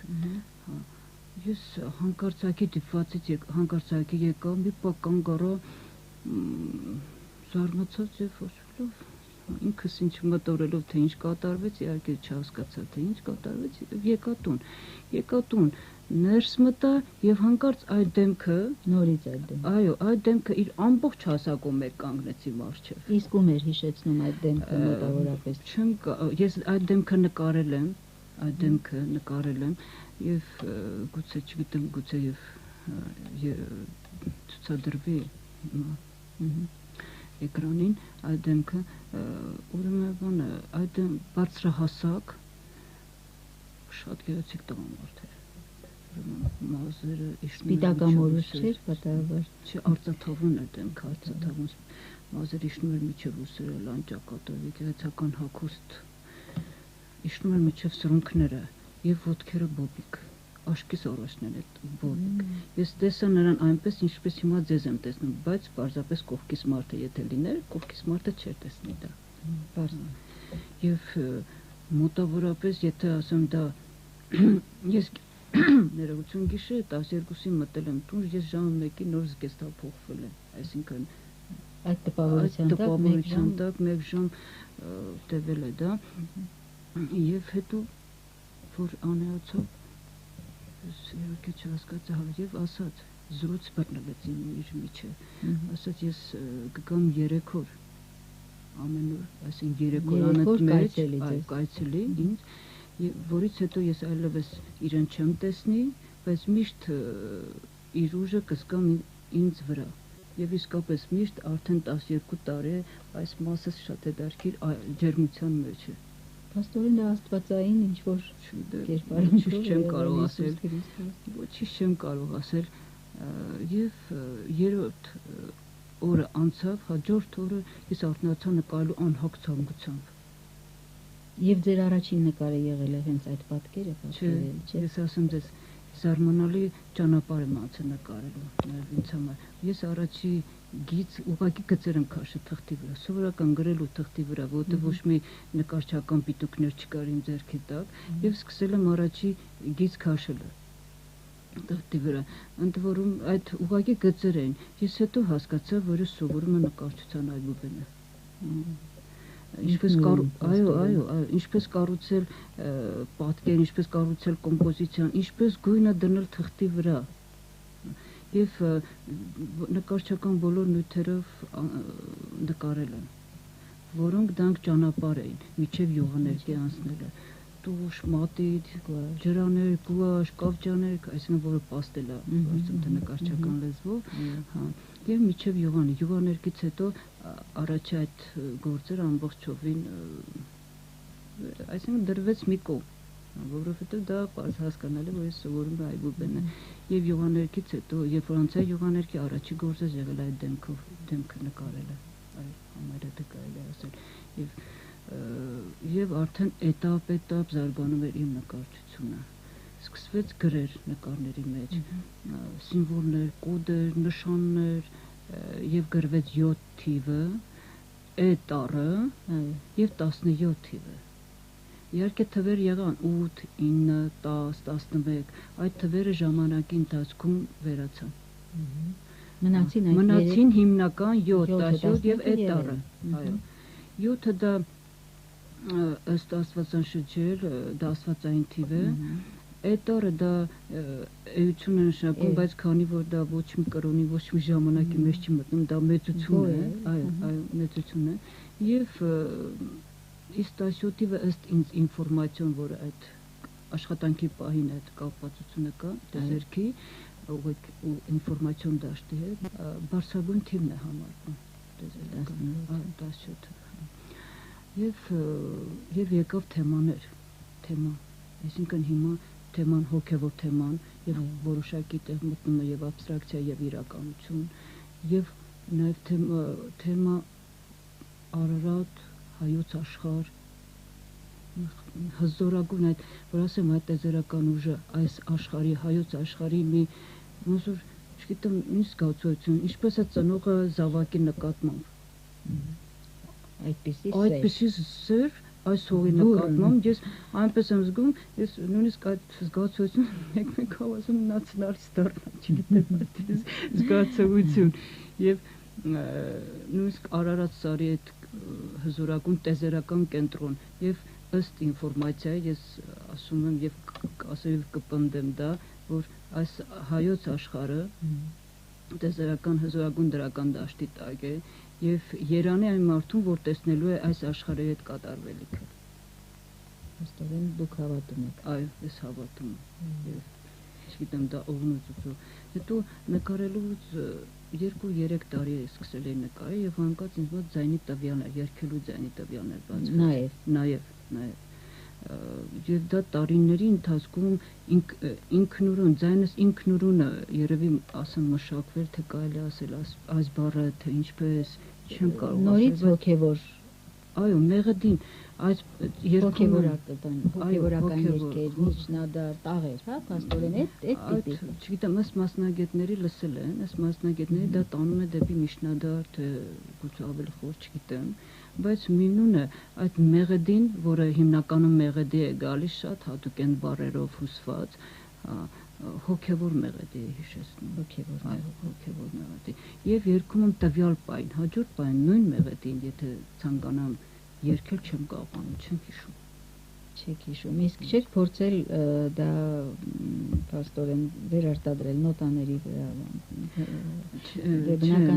Ես հանկարծակի դիպվածից հանկարծակի եկա, մի պական գարա զարմացած եւ ասելով ինքս ինչ մտորելով թե ինչ կատարվեց, իհարկե չհասկացա թե ինչ կատարվեց, եկա տուն, ներս մտա եւ հանկարծ այդ դեմքը, Նորից այդ դեմքը։ այո, այդ դեմքը իր ամբողջ հասակում էր կանգնեցի մարչեւ։ Իսկ ում էր հիշեցնում այդ դեմքը մոտավորապես։ Ես այդ դեմքը նկարել եմ եւ գուցե չգիտեմ, գուցե եւ ցուցադրվի էկրանին այդ դեմքը, ուրեմն այդ բարձրահասակ շատ գեղեցիկ տղամարդ էր։ Մազերը Սպիտակամորուս չէր պատահաբար։ Չէ, արծաթավուն էր դեմքը, արծաթավուն, մազերը իջնում էր միջև ուսերը, լանջակատով, գեղեցական հագուստ, իջնում էր միջև սրունքները եւ ոտքերը բոբիկ, աշկիս առաջներն այդ բոբիկ։ Ես տեսա նրան այնպես, ինչպես հիմա ձեզ եմ տեսնում, բայց պարզապես կողքից մարդը եթե լիներ, կողքից մարդը չէր տեսնի դա։ Պարզ։ Եվ մոտավորապես, եթե ասեմ դա ես ներողություն գիշերը 12-ին մտել եմ տուն, ես ժամը 1-ին նոր զգեստավ փոխվել եմ, այսինքն այդ տպավորության տակ 1 ժամ տևել է դա եւ հետո որ անեացավ իհարկե չհասկացա եւ ասաց զրույց բռնվեց իր միջը ասաց ես կգամ 3 օր ամեն օր այսինքն 3 օր անընդմեջ կայցելի ինձ որից հետո ես այլևս իրեն չեմ տեսնի, բայց միշտ իր ուժը կզգամ ինձ վրա։ Եվ իսկապես միշտ արդեն 12 տարի այս մասը շատ է դարձել ջերմության մեջ է։ Փաստորեն դա աստվածային ինչ-որ կերպարով չեմ կարող ասել։ Ոչինչ չեմ կարող ասել։ Եվ երրորդ օրը անցավ, հաջորդ օրը ես արթնացա նկարելու անհագ ցանկությամբ։ Եվ ձեր առաջին նկարը եղել է հենց այդ պատկերը, պատկերել, չէ՞։ Ես ասեմ ձեզ, զարմանալի ճանապարհ եմ անցել նկարելու, նաև ինձ համար։ Ես առաջի գիծ ուղղակի գծեր եմ քաշել թղթի վրա, սովորական գրելու թղթի վրա, որտեղ ոչ մի նկարչական պիտուկներ չկար իմ ձեռքի տակ, եւ սկսել եմ առաջի գիծ քաշելը թղթի վրա։ Ընդ որում այդ ուղղակի գծեր էին։ Ես հետո հասկացա, որ ես սովորում եմ նկարչության այբուբենը։ Ինչպես կառուցել պատկեր, ինչպես կառուցել կոմպոզիցիան, ինչպես գույնը դնել թղթի վրա եւ նկարչական բոլոր նյութերով նկարել եմ, որոնք դրանք ճանապարհ էին, միջև յուղաներկի անցնելը, տուշ, մատիտ, ջրաներ, գուաշ, կավճաներ, այսինքն որը պաստել է, ասում թե նկարչական լեզվով, եւ միջև յուղաներկից հետո առաջ այդ գործերը ամբողջովին այսինքն դրվեց մի կողմ, որովհետեւ դա պարզ հասկանալի որ ես սովորում եմ այբուբենը եւ յուղաներկից հետո երբ որ անցա յուղաներկի առաջի գործը եղել այդ դեմքը նկարելը, այ համարը դա կարելի է ասել եւ արդեն էտապ զարգանում էր իմ նկարչությունը սկսվեց գրեր նկարների մեջ սիմվոլներ, կոդեր, նշաններ եւ գրվեց 7 թիվը, տառը եւ 17 թիվը Իհարկե թվեր եղան 8, 9, 10, 11, այդ թվերը ժամանակի ընթացքում վերացան։ Մնացին հիմնական 7, 17 եւ այդ տարը։ Այո։ 7-ը դա ըստ աստվածաշրջել, դա աստվածային թիվ է։ Այդ տարը դա էություն է նշանակում, բայց քանի որ դա ոչ մի կրոնի, ոչ մի ժամանակի մեջ չի մտնում, դա մեծություն է, այո, մեծություն է։ Եվ իսկ 17-ը ըստ ինձ ինֆորմացիոն, որ այդ աշխատանքի պահին այդ կապվածությունը կա, դեզերքի ու ինֆորմացիոն դաշտի հետ, բարձրագույն թիվն է համարվում, դեզերքը, 17-ը։ Եվ եկավ թեմաներ, այսինքն հիմա թեման, հոգևոր թեման, եւ որոշակի տեղ մտնում է եւ աբստրակցիա եւ իրականություն, եւ նաեւ թեմա Արարատ, հայոց աշխարհ, հզորագույն այդ, որ ասեմ, այդ տեզերական ուժը այս աշխարհի, հայոց աշխարհի մի ոնց որ, չգիտեմ, ինչ զգացողություն, ինչպես է ծնողը զավակի նկատմամբ։ Այդպիսի սեր այս հողի նկատմամբ ես այնպես եմ զգում, ես նույնիսկ այդ զգացողություն մեկ հավասում նացիոնալիստ դառնամ, չգիտեմ, այդպես զգացողություն եւ նույնիսկ Արարատ Սարի այդ հզորագույն տեզերական կենտրոն եւ ըստ ինֆորմացիայի ես ասում եմ եւ ասել կպնդեմ դա, որ այս հայոց աշխարհը տեզերական հզորագույն դրական դաշտի տակ է եւ երանի այն մարդուն, որ տեսնելու է այս աշխարհի հետ կատարվելիքը։ Հստորեն դուք հավատում եք։ Այո, ես հավատում եմ։ Եվ չգիտեմ դա օգնություն։ Հետո նկարելուց 2-3 տարի է սկսել եմ նկարել եւ հանկարծ ինձ մոտ ձայնի տվյալներ, երգելու ձայնի տվյալներ բացվեցին։ Նաեւ։ Եվ դա տարիների ընթացքում ինքնուրույն, ձայնս ինքնուրույնը երևի ասեմ մշակվել, թե կարելի ասել այս բառը, թե ինչպես չեմ կարող ասել։ Նորից հոգևոր։ Այո, մեղեդին, այս հոգևորական երկեր, միջնադար, տաղեր, հա, փաստորեն այդ տիպի։ Չգիտեմ, ըստ մասնագետների լսել են, ըստ մասնագետների դա տանում է դեպի միջնադար, թե գուցե ավելի խոր, չգիտեմ, բայց միևնույն է, այդ մեղեդին, որը հիմնականում մեղեդի է գալիս շատ հատուկ են բառերով հուսված, հոգևոր մեղեդի է հիշեցնում, հոգևոր մեղեդի, եւ երգում եմ տվյալ պայն, հաջորդ պայն նույն մեղեդին, եթե ցանկանամ երգել չեմ կարողանում, չեմ հիշում։ Չեք հիշում, իսկ չեք փորձել դա փաստորեն վերարտադրել նոտաների վրա։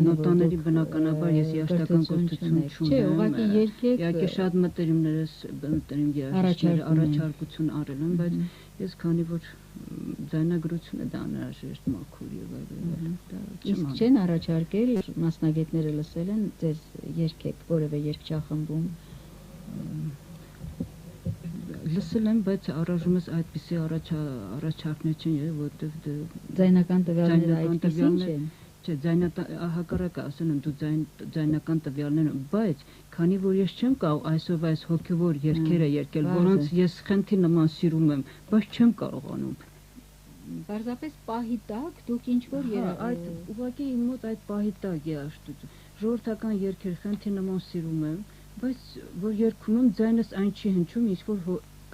Նոտաների բնականաբար ես երաժշտական կրթություն չունեմ։ Չէ, ուղղակի երգեք։ Իհարկե շատ մտերիմներս առաջարկություն արել են, բայց ես քանի որ ձայնագրությունը դա անհրաժեշտ մաքուր եւ այլն։ Իսկ չեն առաջարկել, մասնագետները լսել են, ձեզ երգեք որևէ երգչախմբում։ Լսել եմ, բայց առայժմս այդպիսի առաջարկներ չեն եղել, որտեղ ձայնական տվյալները այդպիսին չեն։ Չէ, հակառակը ասել եմ, դու ձայնական տվյալներ, բայց քանի որ ես չեմ կարող այսով այս հոգևոր երգերը երգել, որոնց ես խնդի նման սիրում եմ, բայց չեմ կարողանում։ Պարզապես պահի տակ դուք ինչ որ այդ ուղղակի իմ մոտ այդ պահի տակ է աշտություն։ Ժողովրդական երգեր խնդի նման սիրում եմ, բայց որ երգում եմ ձայնս այն չի հնչում, ինչ որ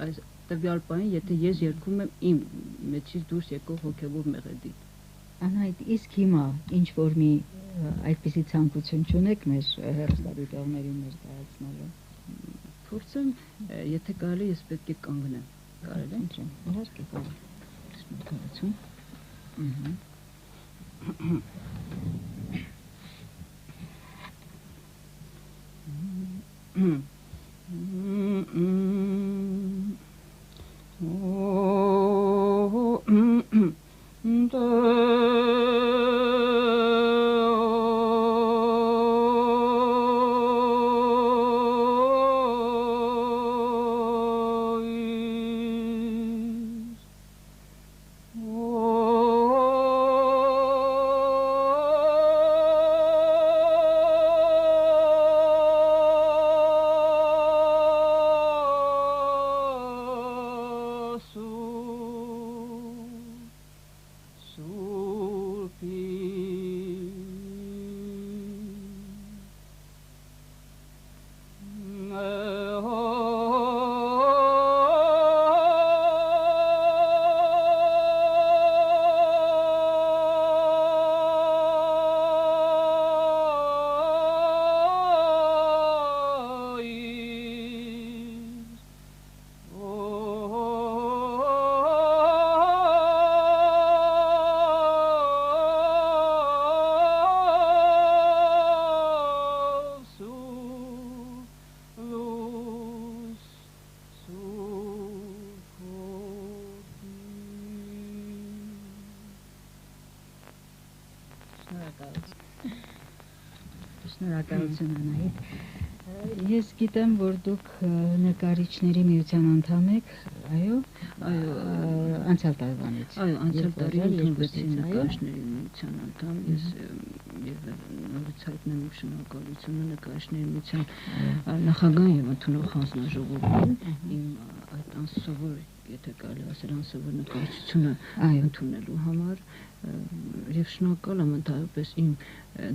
այս տվյալ պահին, եթե ես երգում եմ իմ մեջից դուրս եկող հոգևոր մեղեդի։ Անհայտ, իսկ հիմա ինչ որ մի այդպիսի ցանկություն չունեք մեր հեռուստադիտողներին ներկայացնելու։ Փորձեմ, եթե կարելի ես պետք է կանգնեմ։ Կարելի է։ Ինչ, իհարկե կարելի։ Շնորհակալություն։ Շնորհակալություն Անահիտ։ Ես գիտեմ, որ դուք նկարիչների միության անդամ եք, այո, անցյալ տարվանից։ Այո, անցյալ տարի ընդունվեցի նկարիչների միության անդամ, ես եւ նորից հայտնեմ շնորհակալությունը նկարիչների միության նախագահ եւ ընդունող հանձնաժողովին, իմ այդ անսովոր, եթե կարելի ասել անսովոր նկարչությունը ընդունելու համար եւ շնորհակալ եմ ընդհանրապես իմ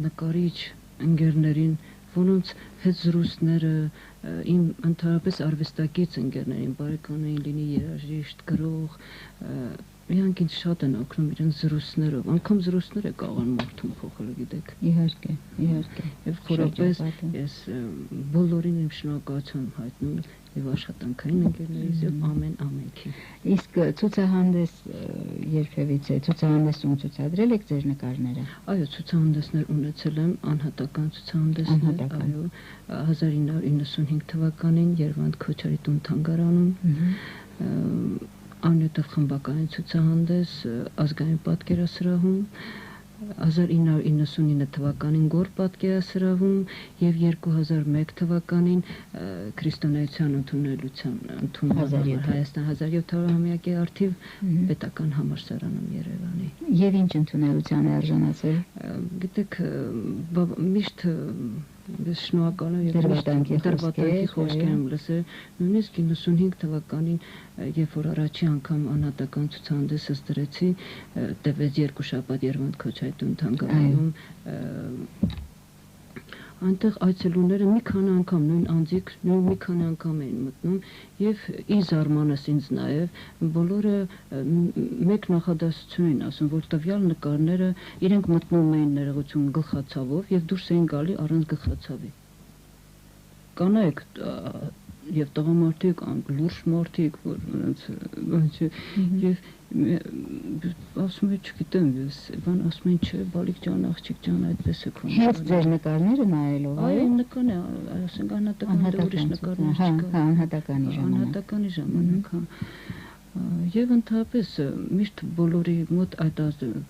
նկարիչ ընկերներին, որոնց հետ զրույցները իմ ընդհանրապես արվեստագետ ընկերներին, բարեկամներին լինի երաժիշտ, գրող, իրանք ինձ շատ են օգնում իրենց զրույցներով, անգամ զրույցները կարող են մարդուն փոխել, գիտեք։ Իհարկե։ Եվ խորապես ես բոլորին իմ շնորհակալություն հայտնում եւ աշխատանքային ընկերներից եւ ամենքի։ Իսկ ցուցահանդես երբևիցե ցուցահանդեսում ցուցադրել եք ձեր նկարները։ Այո, ցուցահանդեսներ ունեցել եմ, անհատական ցուցահանդեսներ, այո, 1995 թվականին Երևան Քոչարի տուն թանգարանում, անյութով խմբակային ցուցահանդես ազգային պատկերասրահում, 1999 թվականին Գոր պատկերասրահում եւ 2001 թվականին քրիստոնեության ընդունելության Հայաստան 1700-ամյակի արդիվ պետական համալսարանում Երևանի։ Եվ ինչ ընդունելության է արժանացել։ Գիտեք, միշտ ես շնորհակալ եմ եւ դրվատանքի խոսքեր եմ լսել, նույնիսկ 95 թվականին, երբ որ առաջի անգամ անհատական ցուցահանդեսս դրեցի, տևեց 2 շաբաթ Երևան Քոչարի տուն թանգարանում, այնտեղ այցելուները մի քանի անգամ նույն անձիկ մի քանի անգամ էին մտնում եւ ի զարմանս ինձ նաեւ բոլորը մեկ նախադասություն էին ասում, որ տվյալ նկարները իրենք մտնում էին ներողություն գլխացավով եւ դուրս էին գալի առանց գլխացավի։ Կանայք եւ տղամարդիկ, լուրջ մարդիկ, որ նրանց եւ ասում եմ, չգիտեմ, ես բան ասում եմ, չէ, բալիկ ջան, աղջիկ ջան, այդպես է քո։ Հենց ձեր նկարները նայելով, այո, նկարն է, ասենք անհատական ուրիշ նկարներ չկա։ Անհատականի ժամանակ, Եվ ընդհանրապես միշտ բոլորի մոտ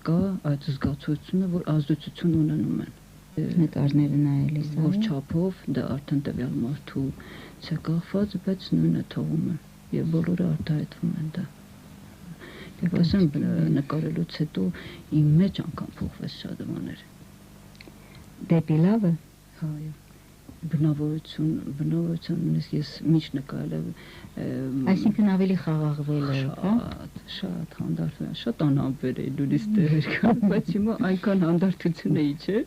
կա այդ զգացությունը, որ ազդեցություն ունենում են։ Նկարները նայելիս, որ չափով դա արդեն տվյալ մարդու ցեկախված, բայց նույնը թվում է եւ բոլորը արտահայտվում են դա։ Եվ ասեմ նկարելուց հետո իմ մեջ անգամ փոխվեց շատ բաներ։ Դեպի լավը։ Այո։ Բնավորություն նույնիսկ ես միշտ նկարել եմ։ Այսինքն ավելի խաղաղվել է, հա։ Շատ հանդարտվել, շատ անհամբեր էի նույնիսկ տեղեր, բայց հիմա այնքան հանդարտություն էի, չէ՞,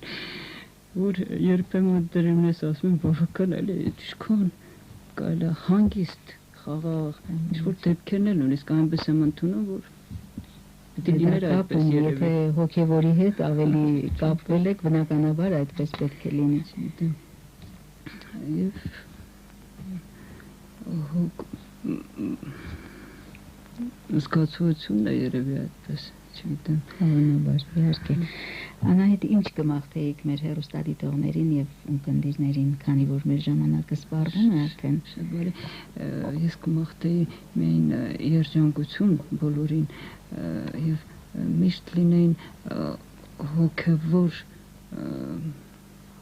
որ երբեմն դրում ես ասում եմ, բավական էլի, ինչքան կարելի հանգիստ, խաղաղ, ինչ-որ դեպքերն էլ նույնիսկ այնպես եմ ընդունում, որ պիտի լիներ այդպես երևի։ Եթե հոգևորի հետ ավելի կապվել եք, բնականաբար այդպես պետք է լինի։ Եվ զգացողությունն է երևի այդպես, չգիտեմ։ Հավանաբար, իհարկե։ Անահիտ, ինչ կմաղթեիք մեր հեռուստադիտողներին եւ ունկնդիրներին, քանի որ մեր ժամանակը սպառվում է արդեն։ Ես կմաղթեի միայն երջանկություն բոլորին եւ միշտ լինեին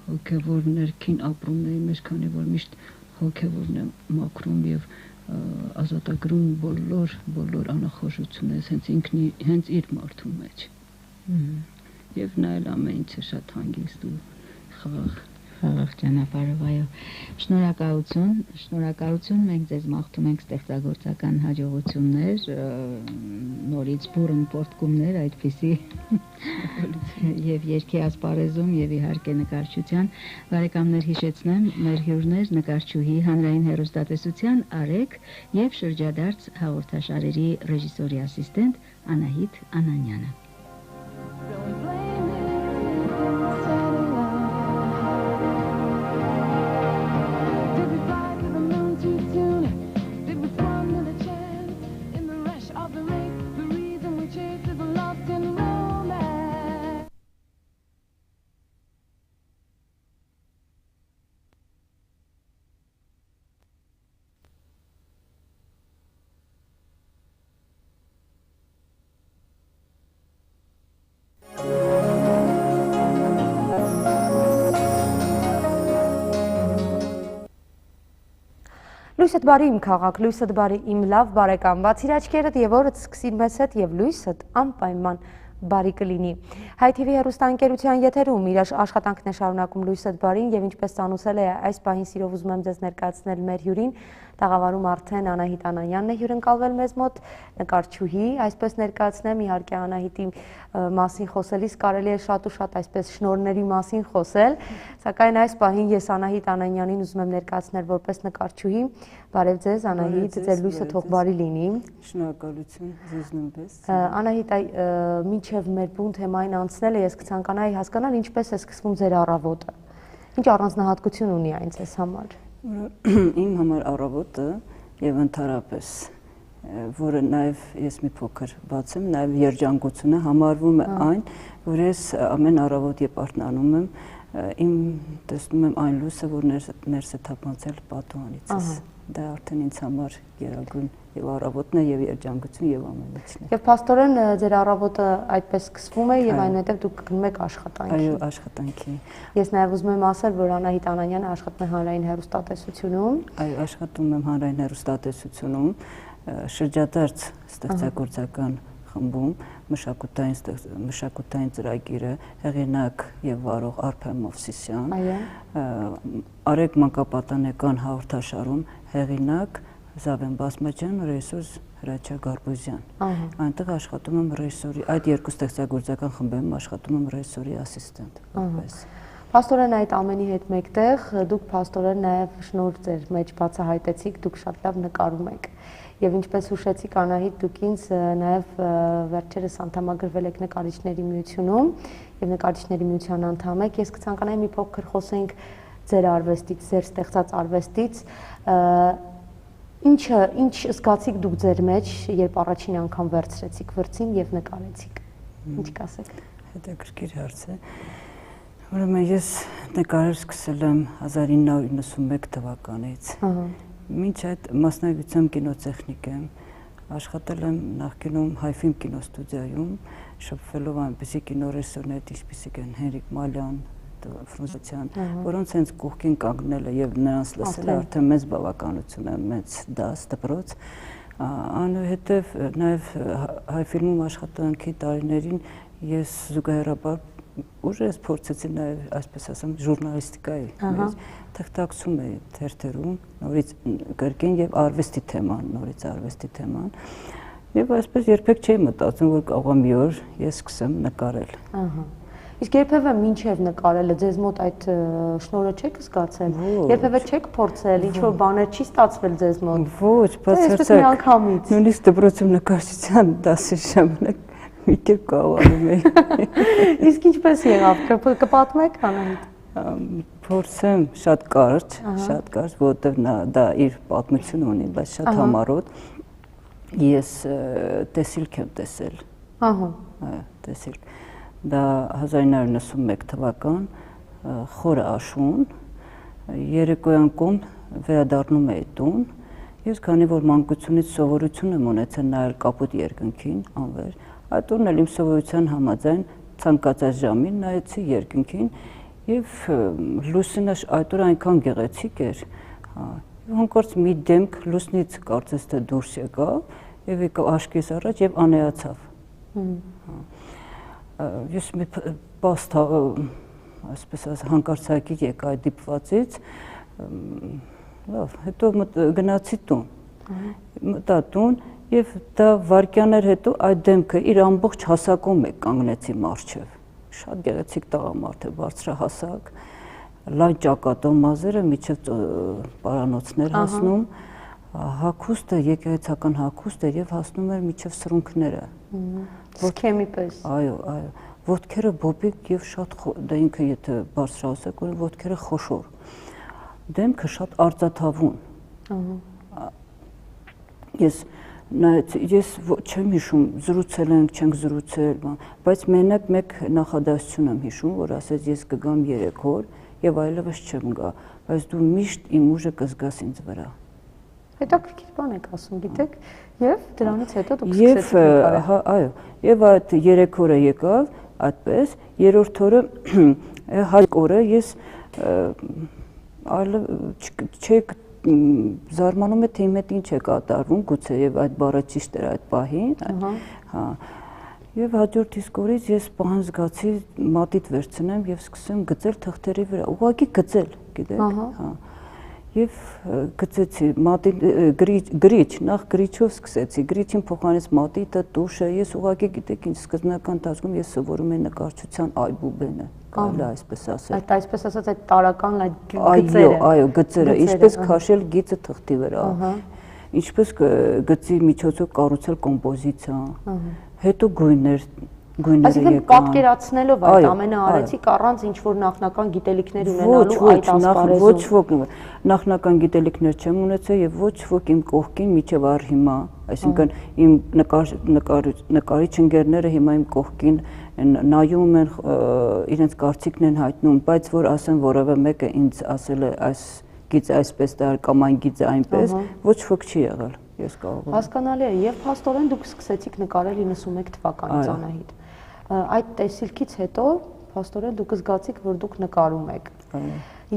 հոգևոր ներքին ապրումների մեջ, քանի որ միշտ հոգևորն է մաքրում եւ ազատագրում բոլոր անախորժություններից հենց իր մարդու մեջ։ Եվ նայել ամեն ինչը շատ հանգիստ ու խաղաղ ճանապարհով, այո։ Շնորհակալություն, մենք ձեզ մաղթում ենք ստեղծագործական հաջողություններ, նորից բուրըն պորտկումներ, այդպիսի եւ երգի ասպարեզում եւ իհարկե նկարչության։ Բարեկամներ, հիշեցնեմ, մեր հյուրներ նկարչուհի, հանրային հեռուստատեսության Արեգ եւ շրջադարձ հաղորդաշարերի ռեժիսորի ասիստենտ Անահիտ Անանյանը։ Լույսդ բարի իմ քաղաք, լույսդ բարի իմ լավ բարեկամ, բացիր աչքերդ եւ օրդ սկսիր մեզ հետ եւ լույսդ անպայման բարի կլինի։ Հայ TV հեռուստաընկերության եթերում իր աշխատանքն է շարունակում լույսդ բարին եւ ինչպես ծանուցել է այս պահին սիրով ուզում եմ ձեզ ներկայացնել մեր հյուրին, տաղավարում արդեն Անահիտ Անանյանն է հյուրընկալվել մեզ մոտ, նկարչուհի, այսպես ներկայացնեմ, իհարկե Անահիտի մասին խոսելիս կարելի է շատ ու շատ այսպես շնորհների մասին խոսել, սակայն այս պահին ես Անահիտ Անանյանին ուզում եմ ներկայացնել որպես նկարչուհի։ Բարև ձեզ, Անահիտ, ձեր լույսը թող բարի լինի։ Շնորհակալություն, ձեզ նույնպես։ Անահիտ, մինչև մեր բուն թեմային անցնելը ես կցանկանայի հասկանալ ինչպես է սկսվում ձեր առավոտը։ Ինչ առանձնահատկություն ունի այն ձեզ համար։ Իմ համար առավոտը եւ ընդհանրապես, որը նաեւ ես մի փոքր բացեմ, նաեւ երջանկությունը համարվում է այն, որ ես ամեն առավոտ երբ արթնանում եմ, իմ տեսնում եմ այն լույսը, որ ներս է թափանցել պատուհանիցս։ Դա արդեն ինձ համար գերագույն եւ առավոտն է եւ երջանկություն եւ ամեն ինչն է։ Եվ փաստորեն ձեր առավոտը այդպես սկսվում է եւ այնուհետեւ դուք գնում եք աշխատանքի։ Այո, աշխատանքի։ Ես նաեւ ուզում եմ ասել, որ Անահիտ Անանյանը աշխատում է հանրային հեռուստատեսությունում։ Այո, աշխատում եմ հանրային հեռուստատեսությունում, շրջադարձ ստեղծագործական խմբում, մշակութային ծրագիրը, հեղինակ եւ վարող Արփեն Մովսիսյան, Արեգ մանկապատանեկան հաղորդաշարում հեղինակ Զավեն Բասմաջյան, ռեժիսոր Հրաչյա Գարբուզյան։ Այնտեղ աշխատում եմ ռեժիսորի, այդ երկու ստեղծագործական խմբերում աշխատում եմ ռեժիսորի ասիստենտ։ Փաստորեն այդ ամենի հետ մեկտեղ դուք փաստորեն նաեւ շնորհ ձեր մեջ բացահայտեցիք, դուք շատ լավ նկարում եք։ Եվ ինչպես հուշեցիք Անահիտ, դուք ինձ նաև վերջերս անդամագրվել եք Նկարիչների միությունում եւ Նկարիչների միության անդամ եք։ Ես կցանկանայի մի փոքր խոսենք ձեր արվեստից, ձեր ստեղծած արվեստից։ Ինչ զգացիք դուք ձեր մեջ, երբ առաջին անգամ վերցրեցիք վրձին եւ նկարեցիք։ Ինչ կասեք։ Հետաքրքիր հարց է։ Ուրեմն ես նկարել սկսել եմ 1991 թվականից։ Մինչ այդ մասնագիտությամբ կինոտեխնիկ եմ, աշխատել եմ նախկինում Հայֆիլմ կինոստուդիայում, շփվելով այնպիսի կինոռեժիսորներ, ինչպիսիք են Հենրիկ Մալյան, Ֆրունզեցյան, որոնց հենց կողքին կանգնել է եւ նրանց լսել արդեն մեծ բավականություն է, մեծ դաս, դպրոց։ Այնուհետև նաեւ Հայֆիլմում աշխատանքի տարիներին ես զուգահեռաբար ուժերս փորձեցի նաև, այսպես ասեմ, ժուրնալիստիկայի մեջ թղթակցում էի թերթերում, նորից կրկին եւ արվեստի թեման, եւ այսպես երբեք չէի մտածում, որ կարող է մի օր ես սկսեմ նկարել։ Իսկ երբևէ մինչև նկարելը ձեզ մոտ այդ շնորհը չեք զգացել։ Երբևէ չեք փորձել, ինչ որ բաներ չի ստացվել ձեզ մոտ։ Ոչ, բացարձակ։ Նույնիսկ դպրոցում նկարչության դասի ժամանակ մի կերպ կարողանում էի։ Իսկ ինչպես եղավ, կպատմեք Անահիտ։ Փորձեմ շատ կարճ, որովհետև դա իր պատմություն ունի, բայց շատ համառոտ։ Ես տեսիլք եմ տեսել։ Այո, տեսիլք։ Դա 1991 թվական խորը աշուն, երեկոյան կողմ վերադառնում էի տուն, ես քանի որ մանկությունից սովորություն եմ ունեցել նայել կապույտ երկնքին, անվեր, այդ օրն էլ իմ սովորության համաձայն ցանկացած ժամին նայեցի երկնքին եւ լուսինը այդ օր այնքան գեղեցիկ էր, հանկարծ մի դեմք լուսնից կարծես թե դուրս եկավ եւ եկավ աչքիս առաջ եւ անեացավ։ Ես մի պաստ այսպես ասած հանկարծակի եկա այդ դիպվածից, լավ, հետո գնացի տուն։ Մտա տուն եւ դա վարքյաներ հետո այդ դեմքը իր ամբողջ հասակում է կանգնեցի մարչև։ Շատ գեղեցիկ տղամարդ է, բարձրահասակ, լայն ճակատով մազերը միջև պարանոցներ հասնում, հագուստը եկեղեցական հագուստ է եւ հասնում էր միջև սրունքները։ Սքեմի պես։ Այո, ոտքերը բոբիկ եւ շատ դա ինքը եթե բարձրահասակ ունի, ոտքերը խոշոր։ Դեմքը շատ արծաթավուն։ Ես չեմ հիշում, զրուցել ենք, չենք զրուցել, բայց մենակ մեկ նախադասություն եմ հիշում, որ ասեց ես կգամ 3 օր եւ այլևս չեմ գա, բայց դու միշտ իմ ուժը կզգաս ինձ վրա։ Հետաքրքիր բան եք ասում, գիտեք, եւ դրանից հետո դուք սկսեցիք նկարել։ Այո, եւ այդ 3 օրը եկավ, այդպես, 3-րդ օրը հայ օրը ես այլ չէի զարմանում է թե իմ հետ ինչ է կատարվում, գուցե եւ այդ բառը ճիշտ էր այդ պահին, հա։ Եվ հաջորդ իսկ օրից ես պահան զգացի մատիտ վերցնեմ եւ սկսեմ գծել թղթերի վրա, ուղղակի գծել, գիտեք, հա։ Եվ գծեցի գրիչ, նախ գրիչով սկսեցի, գրիչին փոխանցեց մատիտը, տուշը, ես ուղղակի գիտեք ինչ սկզբնական ընթացքում ես սովորում եմ նկարչության այբուբենը, կարելի է այսպես ասել։ Այդ այսպես ասած այդ տարական այդ գծերը։ Այո, գծերը, ինչպես քաշել գիծը թղթի վրա, ինչպես գծի միջոցով կառուցել կոմպոզիցիա, հետո գույներ Այսինքն պատկերացնելով այդ ամենը արեցիք առանց ինչ որ նախնական գիտելիքներ ունենալու այդ ասպարեզում։ Ոչ ոք նախնական գիտելիքներ չեմ ունեցել եւ ոչ ոք իմ կողքին միջև առ հիմա, այսինքն իմ նկարիչ ընկերները հիմա իմ կողքին նայում են, իրենց կարծիքն են հայտնում, բայց որ ասեն որևէ մեկը ինձ ասել է այս գիծը այսպես դար կամ այն գիծը այնպես, ոչ ոք չի եղել։ Ես կարող եմ։ Հասկանալի է, եւ փաստորեն դուք սկսեցիք նկարել 91 թվականից Անահիտ։ Այդ տեսիլքից հետո փաստորեն դուք զգացիք, որ դուք նկարում եք։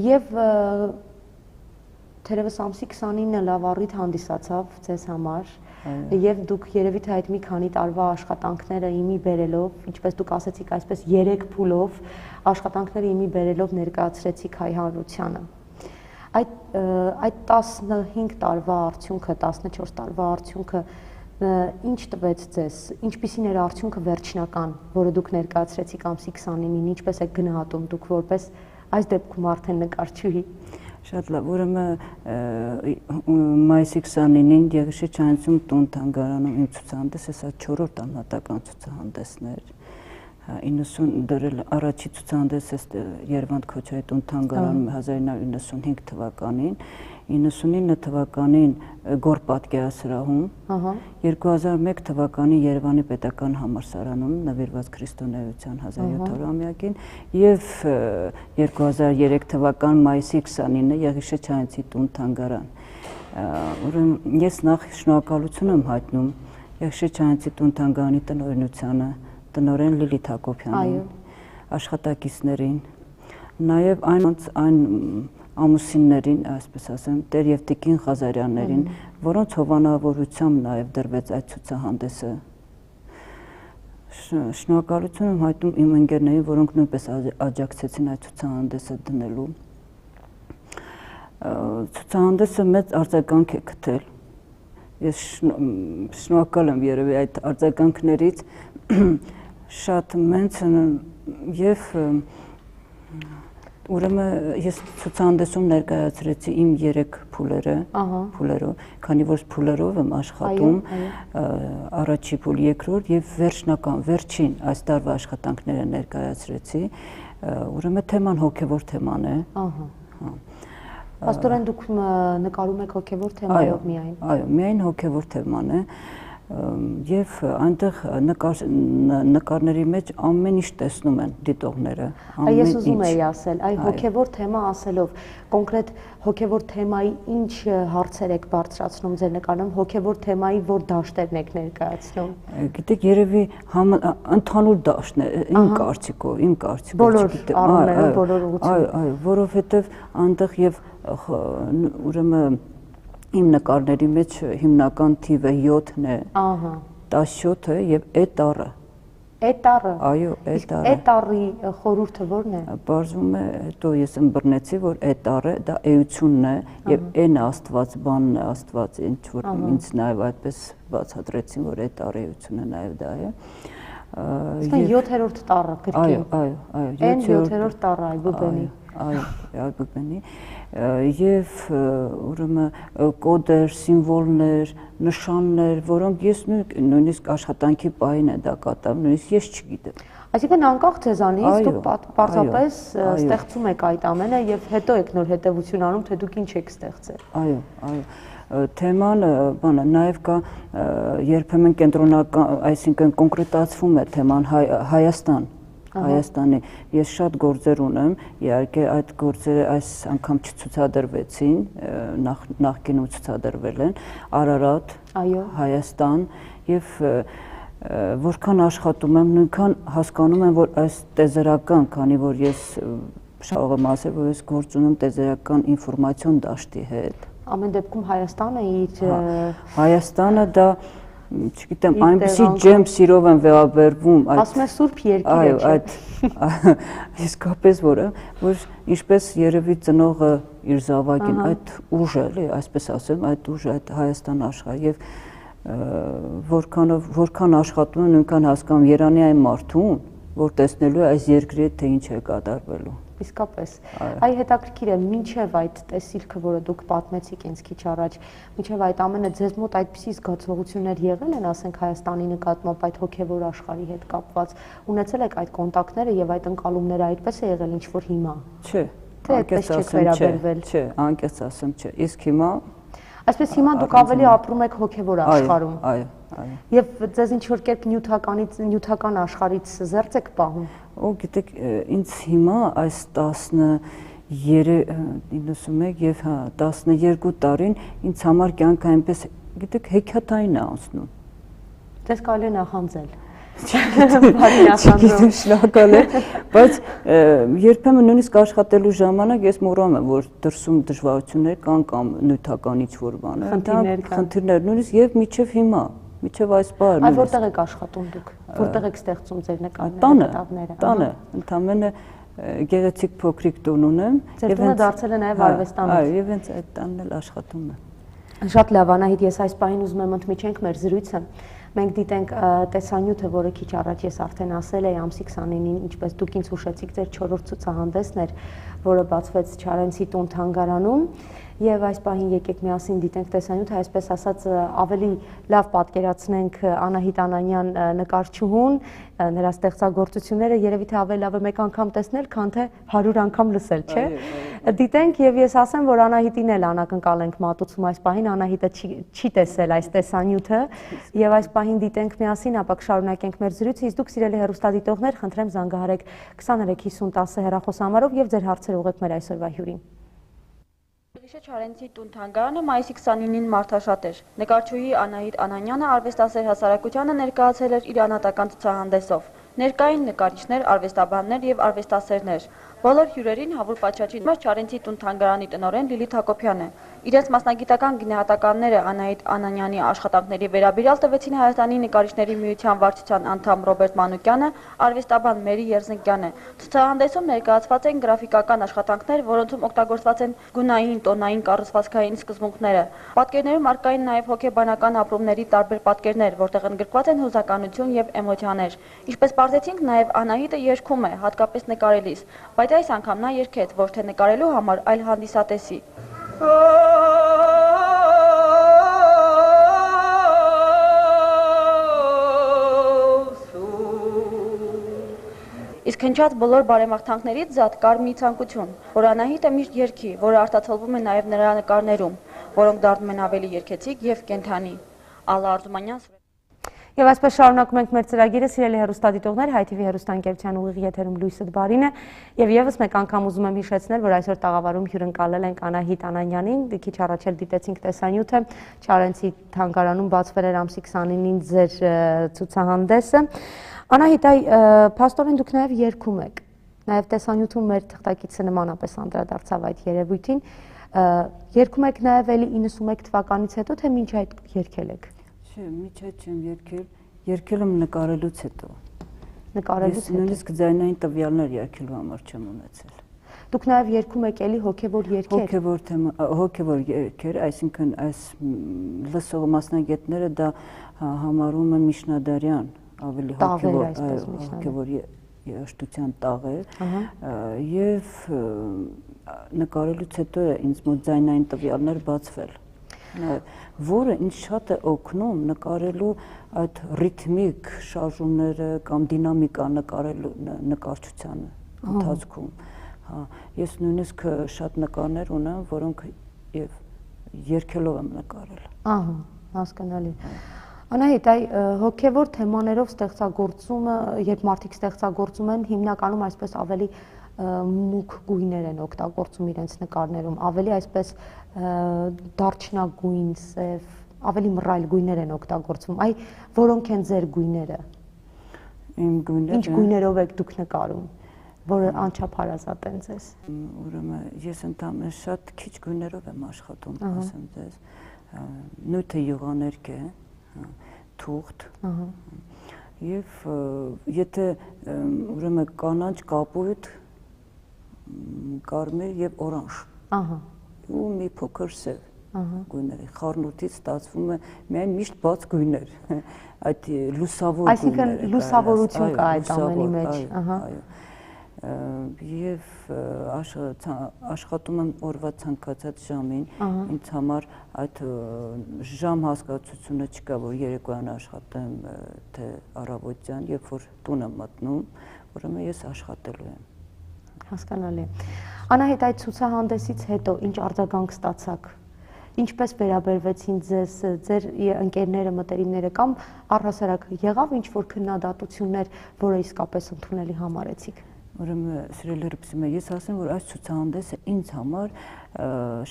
Եվ թերևս ամսի 29-ը լավ առիթ հանդիսացավ ձեզ համար, եւ դուք երևի թե այդ մի քանի տարվա աշխատանքները իմի բերելով, ինչպես դուք ասեցիք, այսպես 3 փուլով աշխատանքները իմի բերելով ներկայացրեցիք հայ հանրությանը։ Այդ 15 տարվա արդյունքը, 14 տարվա արդյունքը ինչ տվեց ձեզ, ինչպիսին էր արդյունքը վերջնական, որը դուք ներկայացրեցիք ամսի 29-ին, ինչպես եք գնահատում դուք որպես այս դեպքում արդեն նկարչուհի։ Շատ լավ, ուրեմն մայիսի 29-ին Եղիշե Չանցյուն տուն թանգարանում իմ ցուցահանդեսը սա 4-րդ անհատական ցուցահանդեսն էր։ 90 դրել առաջի ցուցահանդեսը Երևան Քոչարի տուն թանգարանում 1995 թվականին, 99 թվականին Գոր պատկերասրահում, 2001 թվականին Երևանի պետական համալսարանում նվիրված քրիստոնեության 1700-ամյակին եւ 2003 թվական մայիսի 29-ը Եղիշե Չանցյունի տուն թանգարան։ Ուրեմն ես նախ շնորհակալություն եմ հայտնում Եղիշե Չանցյունի տուն թանգարանի տնօրինությանը, տնօրեն Լիլիթ Հակոբյանին, աշխատակիցներին, նաև այն ամուսիններին, այսպես ասեմ, Տեր Եվտիքին Ղազարյաններին, որոնց հովանավորությամբ նաև դրվեց այդ ցուցահանդեսը։ Շնորհակալություն եմ հայտնում իմ ընկերներին, որոնք նույնպես աջակցեցին այդ ցուցահանդեսը դնելու։ Ցուցահանդեսը մեծ արձագանք է գտել։ Ես շնորհակալ եմ երևի այդ արձագանքներից շատ մեծ եւ ուրեմն ես ցուցահանդեսում ներկայացրեցի իմ 3 փուլերով, քանի որ փուլերով եմ աշխատում, առաջի փուլ, երկրորդ եւ վերջին այս տարվա աշխատանքները ներկայացրեցի, ուրեմն թեման հոգեվոր թեման է։ Աստորեն դուք նկարում եք հոգեվոր թեմայով միայն։ Այո, միայն հոգեվոր թեման է։ Եվ այնտեղ նկարների մեջ ամեն ինչ տեսնում են դիտողները։ Ես ուզում էի ասել, այ հոգևոր թեմա ասելով, կոնկրետ հոգևոր թեմայի ինչ հարցեր եք բարձրացնում ձեր նկարում, հոգևոր թեմայի որ դաշտերն եք ներկայացնում։ Գիտեք, երևի ընդհանուր դաշտն է, իմ կարծիքով, բոլոր առումներով, բոլոր ուղղություններով։ Այո, որովհետև այնտեղ եւ ուրեմն իմ նկարների մեջ հիմնական թիվը 7-ն է, 17-ը եւ էտառը։ Էտառը։ Այո, էտառը։ Էտառի խորհուրդը ո՞րն է։ Բարձում է, հետո ես ըմբռնեցի, որ էտառը դա էությունն է եւ էն Աստված բանն է, Աստված ինչ որ ինձ նաեւ այդպես բացատրեցին, որ էտառը էությունը նաեւ դա է։ Ստա 7-րդ տառը գրքին։ Այո, 7-րդ տառը այբուբենի։ Այո, այբուբենի եւ ուրեմն կոդեր, սիմվոլներ, նշաններ, որոնք ես նույնիսկ աշխատանքի պահին է դա կատարում, նույնիսկ ես չգիտեմ։ Այսինքն անկախ ձեզանից դուք պարզապես ստեղծում եք այդ ամենը եւ հետո եք նոր հետեւություն անում, թե դուք ինչ եք ստեղծել։ Այո, թեման բանը նաև կա երբեմն կենտրոնական, այսինքն կոնկրետացվում է թեման Հայաստանի, ես շատ գործեր ունեմ, իհարկե այդ գործերը այս անգամ չցուցադրվեցին, նախկինում ցուցադրվել են, Արարատ, Հայաստան եւ որքան աշխատում եմ, նույնքան հասկանում եմ, որ այս տեզերական, քանի որ ես կարող եմ ասել, որ ես գործ ունեմ տեզերական ինֆորմացիոն դաշտի հետ, ամեն դեպքում Հայաստանը իր Հայաստանը դա չգիտեմ, այնպեսի ջեմ սիրով են վերաբերվում այդ ասում է սուրբ երկիրը, այո, այդ իսկապես որ ինչպես երևի ծնողը իր զավակին այդ ուժը, էլի, այսպես ասեմ, այդ ուժը, այդ Հայաստան աշխարհ եւ որքան աշխատում են, նույնքան հասկանում Երանի այն մարդուն, որ տեսնելու է այս երկրի թե ինչ է կատարվելու։ Իսկապես։ Այ հետաքրքիր է, մինչև այդ տեսիլքը, որը դուք պատմեցիք ինձ քիչ առաջ, մինչև այդ ամենը ձեզ մոտ այդպիսի զգացողություններ եղել են, ասենք Հայաստանի նկատմամբ այդ հոգևոր աշխարհի հետ կապված, ունեցել եք այդ կոնտակտները եւ այդ ընկալումները այդպես է եղել, ինչ որ հիմա։ Չէ։ Թե այդպես չեք վերաբերվել։ Չէ, անկեղծ ասեմ, չէ։ Իսկ հիմա այսպես հիմա դուք ավելի ապրում եք հոգևոր աշխարհում։ Այո, այո։ Եւ ձեզ ինչ որ կերպ նյութական աշխարհից զերծ եք պահում։ Ու գիտեք, ինձ հիմա այս 91 եւ 12 տարին ինձ համար կյանքը այնպես, գիտեք, հեքիաթային է անցնում։ Դες կարելի է նախանձել։ Բարի նախանձում։ Շնորհակալ եմ, բայց երբեմն նույնիսկ աշխատելու ժամանակ ես մոռանում եմ, որ դրսում դժվարություններ կան կամ նյութական ինչ-որ բան, խնդիրներ, նույնիսկ եւ միջև հիմա, միջև այս բանը։ Այ որտեղ եք աշխատում դուք։ Որտեղ եք ստեղծում ձեր նկարները, կտավները։ Տանը, ընդամենը գեղեցիկ փոքրիկ տուն ունեմ եւ տունը դարձել է նաեւ արվեստանոց։ Այո, եւ հենց այդ տանն էլ աշխատում եմ։ Շատ լավ, Անահիտ, ես այս պահին ուզում եմ ընդմիջենք մեր զրույցը։ Մենք դիտենք տեսանյութը, որը քիչ առաջ ես արդեն ասել էի, ամսի 29-ին, ինչպես դուք ինձ հուշեցիք, ձեր 4-րդ ցուցահանդեսն էր, որը բացվեց Չարենցի տուն թանգարանում, եւ այս պահին եկեք միասին դիտենք տեսանյութը, այսպես ասած ավելի լավ պատկերացնենք Անահիտ Անանյան նկարչուհուն, նրա ստեղծագործությունները երևի թե ավելի լավ է մեկ անգամ տեսնել, քան թե 100 անգամ լսել, չէ՞։ Դիտենք եւ ես ասեմ, որ Անահիտին էլ անակնկալենք մատուցում այս պահին, Անահիտը չի տեսել այս տեսանյութը եւ այս պահին դիտենք միասին, ապա կշարունակենք մեր զրույցը, իսկ դուք սիրելի հեռուստադիտողներ, խնդրեմ զանգահարեք 235010 հեռախոսահամարով եւ ձեր հարցերը ուղղեք մեր այսօրվա հյուրին։ Չարենցի տուն թանգարանը մայիսի 29-ին մարդաշատ էր։ Նկարչուհի Անահիտ Անանյանը արվեստասեր հասարակությանը ներկայացել էր իր անհատական ցուցահանդեսով։ Ներկային նկարիչներ, արվեստաբաններ եւ արվեստասերներ։ Բոլոր հյուրերին Հավուր Պաչաչի Չարենցի տուն թանգարանի տնօրեն Լիլիթ Հակոբյանը։ Իրենց մասնագիտական գնահատականները Անահիտ Անանյանի աշխատանքների վերաբերյալ տվեցին Հայաստանի նկարիչների միության վարչության անդամ Ռոբերտ Մանուկյանը, արվեստաբան Մերի Երզնկյանը։ Ցուցահանդեսում ներկայացված են գրաֆիկական աշխատանքներ, որոնցում օգտագործված են գունային, տոնային, կառուցվածքային սկզբունքները։ Պատկերներում առկային նաև հոգեբանական ապրումների տարբեր պատկերներ, որտեղ ընդգրկված են հուզականություն եւ էմոցիաներ։ Ինչպես պարզեցինք, նաև Անահիտը երգում է, հատկապես նկարելիս, բայց այս անգամ նա երգեց ոչ թե նկարելու համար, այլ հանդիսատեսի։ Իսկ հնչած բոլոր բարեմաղթանքներից զատ կար մի ցանկություն, որ Անահիտը միշտ երգի, որը արտացոլվում է նաև նրա նկարներում, որոնք դառնում են ավելի երգեցիկ եւ կենդանի։ Ալլա Արզումանյան։ Եվ այսպես շարունակում ենք մեր ծրագիրը, սիրելի հեռուստադիտողներ, Հայ TV հեռուստաընկերության ուղիղ եթերում Լույսը Դբարին է, եւ եւս մեկ անգամ ուզում եմ հիշեցնել, որ այսօր տաղավարում հյուրընկալել ենք Անահիտ Անանյանին, քիչ առաջ էլ դիտեցինք տեսանյութը, Չարենցի թանգարանում բացվել էր ամսի 29-ին ձեր ցուցահանդեսը։ Անահիտ, փաստորեն դուք նաեւ երգում եք, նաեւ տեսանյութում մեր թղթակիցը նմանապես անդրադարձավ այդ երևույթին, երգում եք նաեւ էլի 91 թվականից հետո, թե մինչ այդ երգել եք։ Չէ, միջը չեմ երգել եմ նկարելուց հետո։ Նկարելուց հետո։ Նույնիսկ ձայնային տվյալներ երգելու համար չեմ ունեցել։ Դուք նաև երգում եք էլի հոգևոր երգեր։ Հոգևոր երգեր, այսինքն այս լսող մասնագետները դա համարում են միջնադարյան, ավելի հոգևոր երաժշտության տաղեր, եւ նկարելուց հետո է ինձ մոտ ձայնային տվյալներ բացվել, որը ինձ շատ է օգնում նկարելու այդ ռիթմիկ շարժումները կամ դինամիկա նկարելու նկարչության ընթացքում։ Ես նույնիսկ շատ նկարներ ունեմ, որոնք եւ երգելով եմ նկարել։ Ահա, հասկանալի։ Անահիտ, այ հոգևոր թեմաներով ստեղծագործումը, երբ մարդիկ ստեղծագործում են, հիմնականում այսպես ավելի մուգ գույներ են օգտագործում իրենց նկարներում, ավելի այսպես դարչնագույն, սև, ավելի մռայլ գույներ են օգտագործվում։ Այ որոնք են ձեր գույները։ Իմ գույները։ Ինչ գույներով եք դուք նկարում։ որը անչափ հարազատ են ձեզ։ Ուրեմն ես ընդամենը շատ քիչ գույներով եմ աշխատում, ասեմ ձեզ։ Նյութը յուղաներկ է, թուղթ։ Եվ եթե ուրեմն կանաչ, կապույտ, կարմիր եւ օրանժ։ Ու մի փոքր սև գույների խառնուրդից ստացվում է միայն միշտ բաց գույներ, այդ լուսավոր գույները։ Այսինքն լուսավորություն կա այդ ամենի մեջ, Եվ աշխատում եմ օրվա ցանկացած ժամին, ինձ համար այդ ժամ հասկացությունը չկա, որ երեկոյան աշխատեմ, թե առավոտյան, երբ որ տուն եմ մտնում, ուրեմն ես աշխատելու եմ։ Հասկանալի։ Անահիտ, այդ ցուցահանդեսից հետո ինչ արձագանք ստացաք։ Ինչպես վերաբերվեցին ձեզ ձեր ընկերները, մտերիմները կամ առհասարակ եղավ ինչ-որ քննադատություններ, որը իսկապես ընդունելի համարեցիք։ Ուրեմն սիրելի լրիվ, ես ասեմ, որ այս ցուցահանդեսը ինձ համար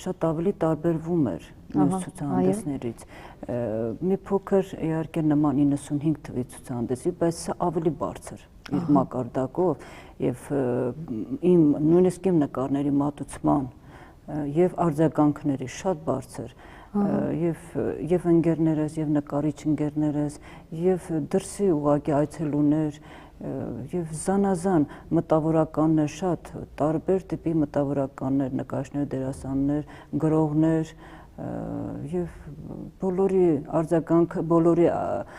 շատ ավելի տարբերվում էր մյուս ցուցահանդեսներից։ Մի փոքր իհարկե նման 95 թվի ցուցահանդեսի, բայց սա ավելի բարձր իր մակարդակով եւ նույնիսկ իմ նկարների մատուցման եւ արձագանքների շատ բարձր եւ ընկերներս եւ նկարիչ ընկերներս եւ դրսի ուղղակի այցելուներ եւ զանազան մտավորականներ, շատ տարբեր տիպի մտավորականներ, նկարիչներ, դերասաններ, գրողներ եւ բոլորի արձագանքը, բոլորի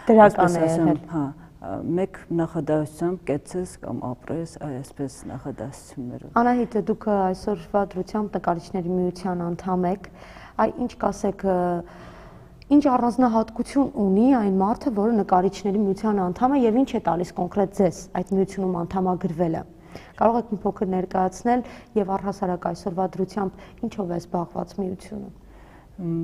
դրական է, մեկ նախադասությամբ կեցես կամ ապրես այսպես նախադասություններով։ Անահիտ, դուք այսօրվա դրությամբ նկարիչների միության անդամ եք, ինչ կասեք, ինչ առանձնահատկություն ունի այն մարդը, որը նկարիչների միության անդամ է եւ ինչ է տալիս կոնկրետ ձեզ այդ միությունում անդամագրվելը։ Կարող եք մի փոքր ներկայացնել եւ առհասարակ այսօրվա դրությամբ ինչով է զբաղված միությունը։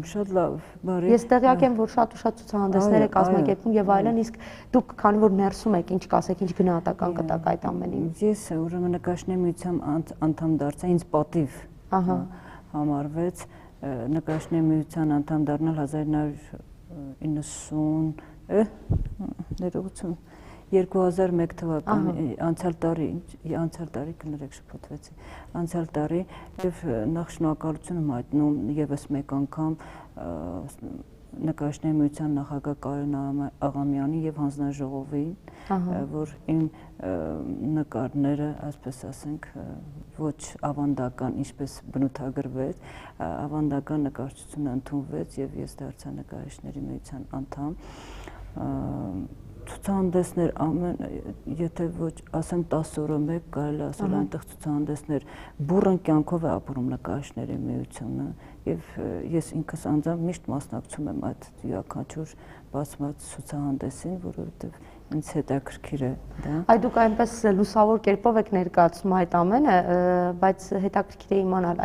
Շատ լավ, բարի։ Ես տեղյակ եմ, որ շատ ու շատ ցուցահանդեսներ եք կազմակերպում եւ այլն, իսկ դուք քանի որ ներսում եք, ինչ կասեք, ինչ գնահատական կտաք այդ ամենին։ Ես ուրեմն նկարիչների միության անդամ դարձա, ինձ պատիվ համարվեց նկարիչների միության անդամ դառնալ 2001 թվականի անցյալ տարի կներեք շփոթվեցի, անցյալ տարի եւ նախ շնորհակալություն եմ հայտնում եւս մեկ անգամ նկարիչների միության նախագահ Կարեն Աղամյանի եւ հանձնաժողովին, որ իմ նկարները, այսպես ասենք, ոչ ավանդական, ինչպես բնութագրվեց, ավանդական նկարչությունը ընդունվեց եւ ես դարձա նկարիչների միության անդամ։ Ցուցահանդեսներ եթե ոչ ասեմ 10 օրը մեկ կարելի ասել այնտեղ ցուցահանդեսներ բուռն կյանքով է ապրում նկարիչների միությունը եւ ես ինքս անձամբ միշտ մասնակցում եմ այդ յուրաքանչյուր բացված ցուցահանդեսին, որովհետեւ ինձ հետաքրքիր է դա։ Այ դուք այնպես լուսավոր կերպով եք ներկայացնում այդ ամենը, բայց հետաքրքիր է իմանալ,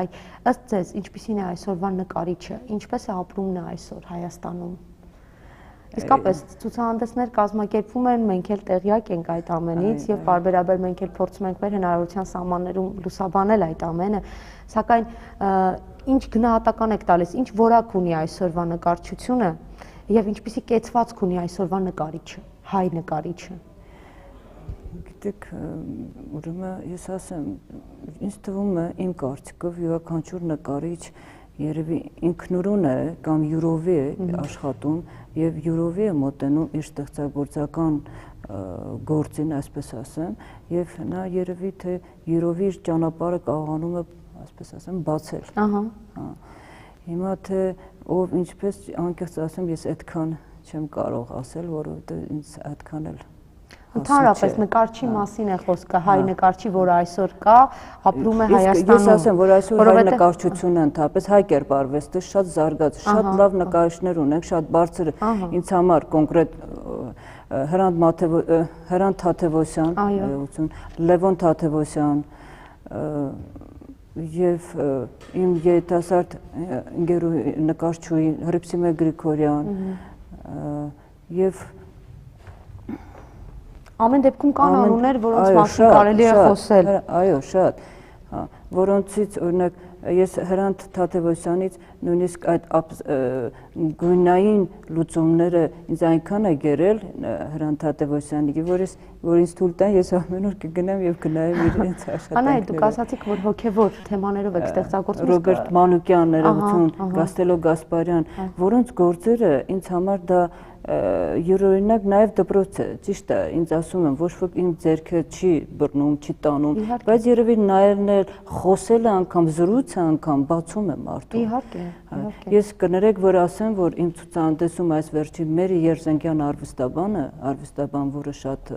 ըստ ձեզ ինչպիսին է այսօրվա նկարիչը, ինչպես է ապրում նա այսօր Հայաստանում։ Իսկապես ցուցահանդեսներ կազմակերպվում են, մենք էլ տեղյակ ենք այդ ամենից եւ բարբերաբար մենք էլ փորձում ենք մեր հնարավորության սահմաններում լուսաբանել այդ ամենը, սակայն ինչ գնահատական եք տալիս, ինչ որակ ունի այսօրվա նկարչությունը եւ ինչպիսի կեցվածք ունի այսօրվա նկարիչը, հայ նկարիչը։ Գիտեք, ուրեմն ես ասեմ, ինձ թվում է իմ կարծիքով յուրաքանչյուր նկարիչ երևի ինքնուրույն է կամ յուրովի է աշխատում եւ յուրովի է մոտենում իր ստեղծագործական գործին, այսպես ասեմ, եւ նա երևի թե յուրովի իր ճանապարհը կարողանում է, այսպես ասեմ, բացել։ Հիմա թե ով ինչպես անկեղծ ասեմ, ես այդքան չեմ կարող ասել, որովհետեւ ինձ այդքան էլ Ընդհանրապես նկարչի մասին է խոսքը, հայ նկարչի, որը այսօր կա, ապրում է Հայաստանում։ Ես ասեմ, որ այսօր հայ նկարչությունը ընդհանրապես հայ կերպարվեստը շատ զարգաց, շատ լավ նկարիչներ ունենք, շատ բարձր ինձ համար կոնկրետ Հրանտ Թաթևոսյան, Լևոն Թաթևոսյան եւ իմ երիտասարդ ընկերուհի նկարչուհի Հռիփսիմե Գրիգորյան եւ Ամեն դեպքում կան անուններ, որոնց մասին կարելի է խոսել։ Այո, շատ, որոնցից օրինակ ես Հրանտ Թադևոսյանից նույնիսկ այդ գույնային լուծումները ինձ այնքան է գերել Հրանտ Թադևոսյանի, որ ինձ թույլ տան ես ամեն օր կգնամ եւ գնայեմ իրենց աշխատանքները։ Անահիտ, դուք ասացիք, որ հոգեվոր թեմաներով եք ստեղծագործում։ Ռոբերտ Մանուկյան, Ներողություն, Գաստելո Գասպարյան, որոնց գործերը ինձ համար դա յուրօրինակ նաև դպրոց է, ճիշտ է, ինձ ասում են, ոչ ոք ինձ ձեռքը չի բռնում, չի տանում, բայց երևի նայելն էլ, խոսելը անգամ, զրույցը անգամ բացում է մարդուն։ Իհարկե։ Ես կներեք, որ ասեմ, որ իմ ցուցահանդեսում այս վերջի Մերի Երզենկյան արվեստաբան, որը շատ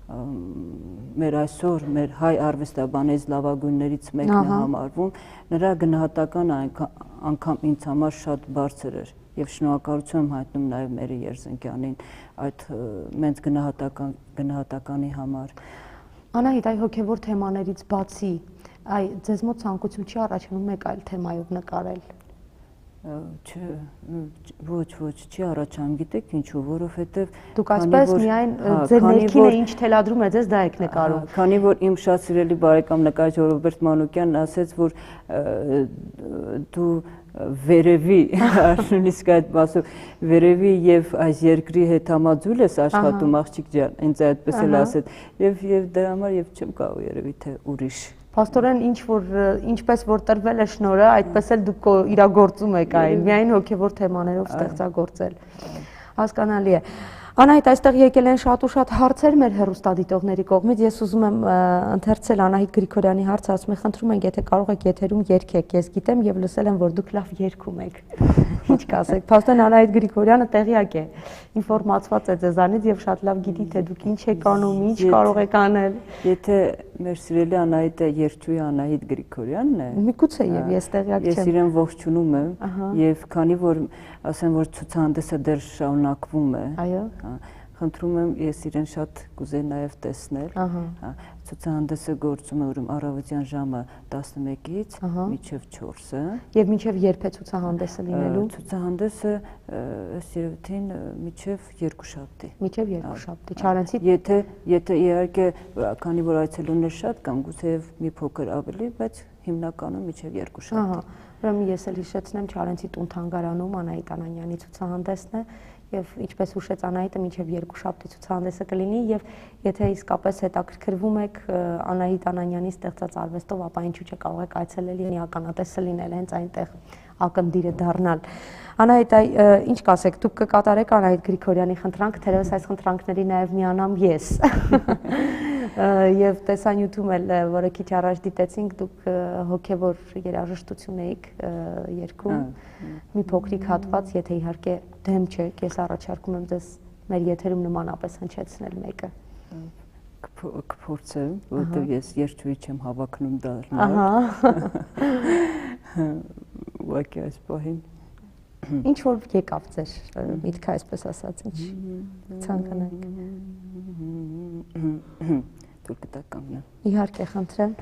մեր այսօր, մեր հայ արվեստաբանից լավագույններից մեկն է համարվում, նրա գնահատականը անգամ ինձ համար շատ բարձր էր եւ շնորհակալություն եմ հայտնում նաեւ Մերի Երզենկյանին այդ մեծ գնահատականի համար։ Անահիտ, այ հոգեվոր թեմաներից բացի, այ ձեզ մոտ ցանկություն չի առաջանում մեկ այլ թեմայով նկարել։ Ոչ, չի առաջանում, գիտեք ինչու, որովհետև դուք այսպես միայն ձեր ներքինը ինչ թելադրում է ձեզ դա եք նկարում։ Քանի որ իմ շատ սիրելի բարեկամ նկարիչ Ռոբերտ Մանուկյանն ասեց, որ դու վերևի, նույնիսկ այդ մասով վերևի եւ այս երկրի հետ համաձուլ ես աշխատում աղջիկ ջան, ինձ այդպես էլ ասեց եւ դրա համար եւ չեմ կարող երևի թե ուրիշ։ Փաստորեն ինչպես որ տրվել է շնորհը, այդպես էլ դուք իրագործում եք այն, միայն հոգեվոր թեմաներով ստեղծագործել։ Հասկանալի է։ Անահիտ, այստեղ եկել են շատ ու շատ հարցեր մեր հեռուստադիտողների կողմից։ Ես ուզում եմ ընթերցել Անահիտ Գրիգորյանի հարցը, ասում եմ, խնդրում ենք, եթե կարող եք եթերում երգեք, ես գիտեմ եւ լսել եմ, որ դուք լավ երգում եք։ Ինչ կասեք։ Փաստորեն Անահիտ Գրիգորյանը տեղյակ է, ինֆորմացված է ձեզանից եւ շատ լավ գիտի, թե դուք ինչ եք անում, ինչ կարող եք անել։ Եթե մեր սիրելի Անահիտը երգչուհի Անահիտ Գրիգորյանն է, միգուցե եւ ես տեղյակ չեմ։ Ես իրեն ողջունում եմ եւ քանի որ ասեմ, որ ցուցահանդեսը դեռ շարունակվում է։ Այո։ Խնդրում եմ, ես իրեն շատ կուզեի նաև տեսնել։ Ցուցահանդեսը գործում է ուրեմն առավոտյան ժամը 11-ից մինչև 4-ը։ Եվ մինչև երբ է ցուցահանդեսը լինելու։ Ցուցահանդեսը ըստ երևույթին մինչև երկուշաբթի։ Մինչև երկուշաբթի։ Չարենցի։ Եթե իհարկե, քանի որ այցելուներ շատ կան, գուցեև մի փոքր ավելի, բայց հիմնականում մինչև երկուշաբթի։ Ուրեմն ես էլ հիշեցնեմ Չարենցի տուն թանգարանում Անահիտ Անանյանի ցուցահանդեսն է եւ ինչպես հուշեց Անահիտը մինչեւ երկուշաբթի ցուցահանդեսը կլինի եւ եթե իսկապես հետաքրքրվում եք Անահիտ Անանյանի ստեղծած արվեստով, ապա ինչու՞ չէ կարող եք այցելել եւ միականատեսը լինել հենց այնտեղ ակնդիրը դառնալ։ Անահիտ, ինչ կասեք, դուք կկատարեք Անահիտ Գրիգորյանի խնդրանք, թերևս այս խնդրանքների նաեւ միանամ ես։ Եվ տեսանյութում էլ, որը քիչ առաջ դիտեցինք, դուք հոգևոր երաժշտություն էիք երգում, մի փոքրիկ հատված, եթե իհարկե դեմ չեք, ես առաջարկում եմ ձեզ մեր եթերում նմանապես հնչեցնել մեկը։ Կփորձեմ, որովհետև ես երգչուհի չեմ հավակնում դառնալ։ Ուղղակի այս պահին ինչ որ եկավ ձեր միտքը, այսպես ասած, ինչ ցանկանաք։ Դուք դա կամնա։ Իհարկե, խնդրեմ։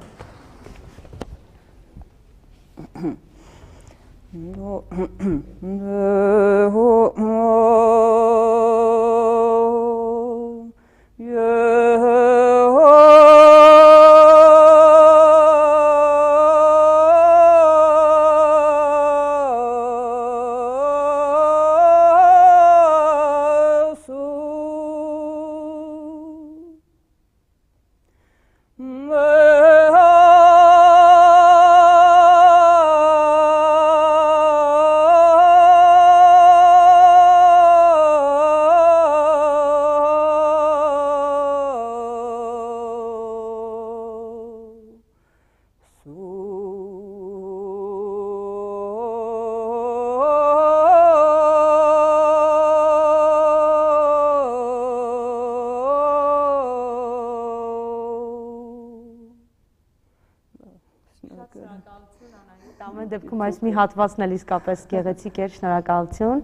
Ամեն դեպքում այս մի հատվածն էլ իսկապես գեղեցիկ էր, շնորհակալություն,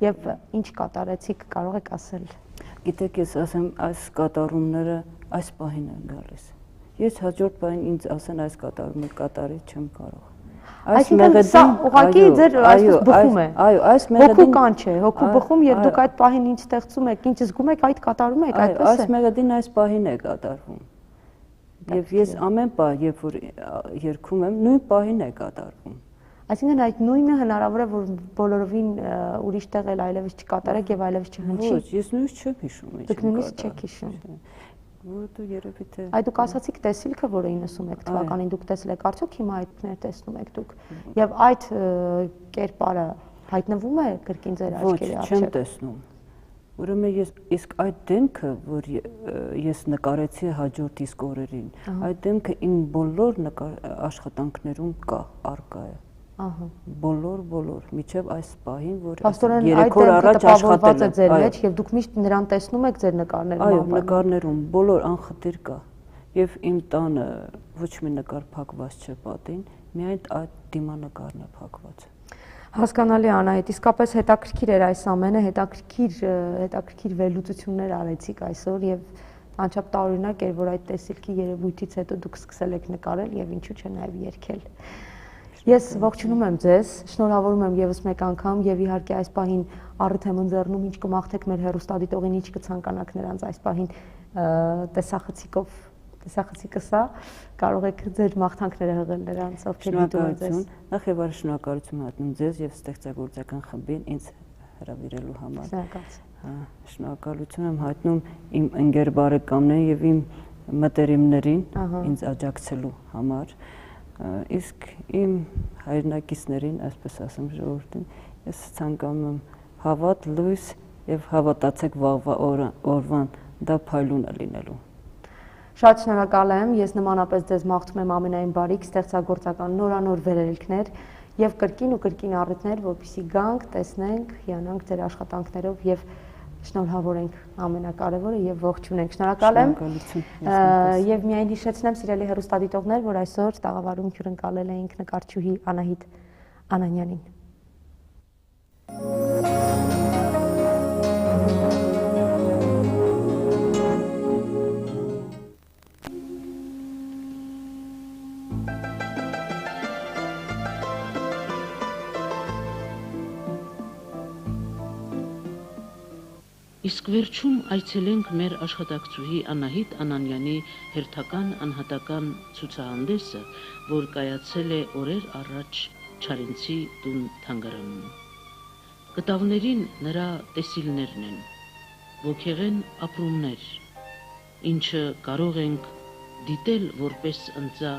եւ ինչ կատարեցիք, կարող եք ասել։ Գիտեք, ես ասեմ, այս կատարումները այս պահին են գալիս։ Ես հաջորդ պահին ինձ ասեն այս կատարումը կատարի չեմ կարող։ Այսինքն սա ուղղակի ձեր այսպես բխում է։ Այո, այս մեղեդին հոգու կանչ է, հոգու բխում եւ դուք այդ պահին ինչ ստեղծում եք, ինչ զգում եք, այդ կատարում եք, այդպես է։ Այս մեղեդին այս պահին է կատարվում։ Եվ ես ամեն պահ, երբ որ երգում եմ, նույն պահին է կատարվում։ Այսինքն այդ նույնը հնարավոր է որ բոլորովին ուրիշ տեղ էլ այլևս չկատարեք եւ այլևս չհնչի։ Ոչ, ես նույնիսկ չեմ հիշում ինչ։ Դուք նույնիսկ չեք հիշում։ Որովհետեւ երևի թե Այդ դուք ասացիք տեսիլքը, որը 91 թվականին դուք տեսել եք, արդյոք հիմա այդներ տեսնում եք դուք։ Եվ այդ կերպարը հայտնվում է կրկին ձեր աչքերի ոչ, առջև։ չեմ տեսնում։ Ուրեմն ես իսկ այդ դեմքը, որ ես նկարեցի հաջորդ իսկ օրերին, այդ դեմքը իմ բոլոր աշխատանքներում կա, արկա է։ Ահա։ Բոլոր, միջև այս պահին, որ Պաստորեն այդ դեմքը տպավորված է ձեր մեջ եւ դուք միշտ նրան տեսնում եք ձեր նկարներում։ Այո, նկարներում բոլոր անխտիր կա։ Եվ իմ տանը ոչ մի նկար փակված չէ պատին, միայն այդ դիմանկարն է փակված։ Հասկանալի Անահիտ, իսկապես հետաքրքիր էր այս ամենը, հետաքրքիր վերլուծություններ արեցիք այսօր եւ անչափ տարօրինակ էր, որ այդ տեսիլքի երևույթից հետո դուք սկսել եք նկարել եւ ինչու՞ չէ նաեւ երգել։ Ես ողջունում եմ ձեզ, շնորհավորում եմ եւս մեկ անգամ եւ իհարկե այս պահին առիթ եմ ընձեռնում, ինչ կմաղթեք մեր հեռուստադիտողին, ինչ կցանկանաք նրանց այս պահին տեսախցիկը սա, կարող եք ձեր մաղթանքները հղել նրանց, ովքեր դիտում են ձեզ։ Նախ եւ առաջ շնորհակալություն հայտնում ձեզ եւ ստեղծագործական խմբին ինձ հրավիրելու համար։ Շնորհակալություն եմ հայտնում իմ ընկեր բարեկամներին եւ իմ մտերիմներին ինձ աջակցելու համար։ Իսկ իմ հայրենակիցներին, այսպես ասեմ, ժողովրդին, ես ցանկանում եմ հավատ, լույս եւ հավատացեք վաղվա օրվան, դա փայլուն է լինելու։ Շատ շնորհակալ եմ, ես նմանապես ձեզ մաղթում եմ ամենայն բարիք, ստեղծագործական նորանոր վերելքներ եւ կրկին ու կրկին առիթներ, որպեսզի գանք, տեսնենք, հիանանք ձեր աշխատանքներով եւ շնորհավորենք ամենակարևորը եւ ողջունենք։ Շնորհակալ եմ։ Եվ միայն հիշեցնեմ սիրելի հեռուստադիտողներ, որ այսօր տաղավարում հյուրընկալել էինք նկարչուհի Անահիտ Անանյանին։ Իսկ վերջում այցելենք մեր աշխատակցուհի Անահիտ Անանյանի հերթական անհատական ցուցահանդեսը, որ կայացել է օրեր առաջ Չարենցի տուն թանգարանում։ Կտավներին նրա տեսիլներն են, ոգեղեն ապրումներ, ինչը կարող ենք դիտել որպես ընծա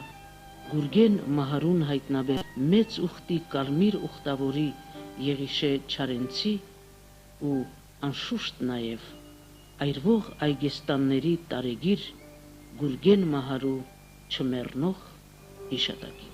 Գուրգեն Մահարուն հայտնաբեր մեծ ուխտի կարմիր ուխտավորի Եղիշե Չարենցի ու անշուշտ նաև այրվող այգեստանների տարեգիր Գուրգեն Մահարու չմեռնող հիշատակին։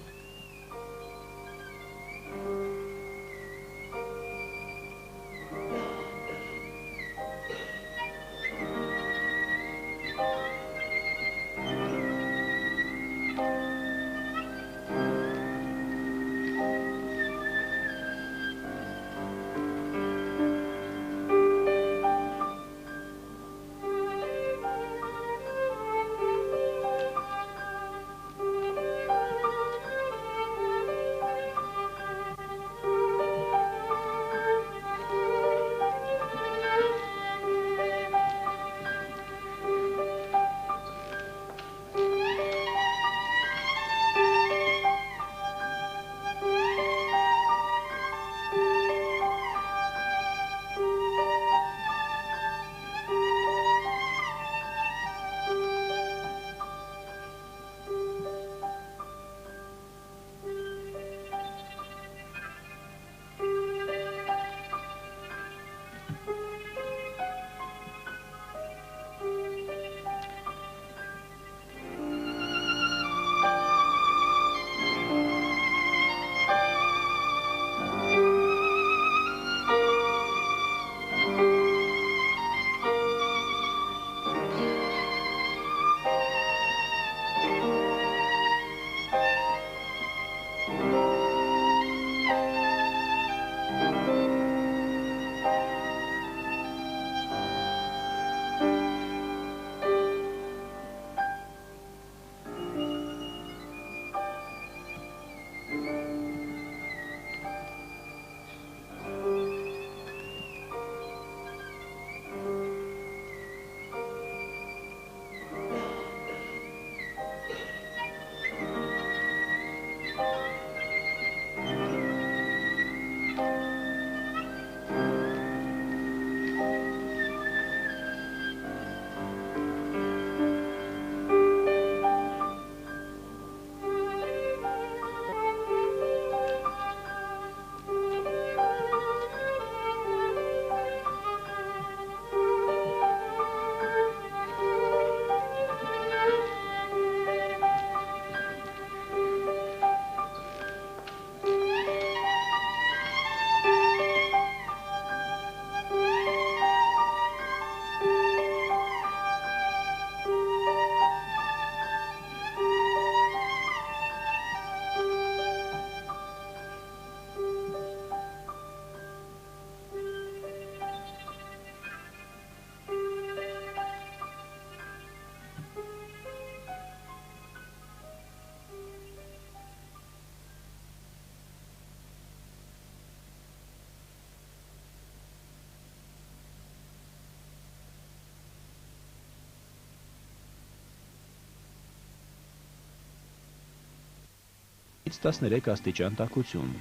6-ից 13 աստիճան տաքություն։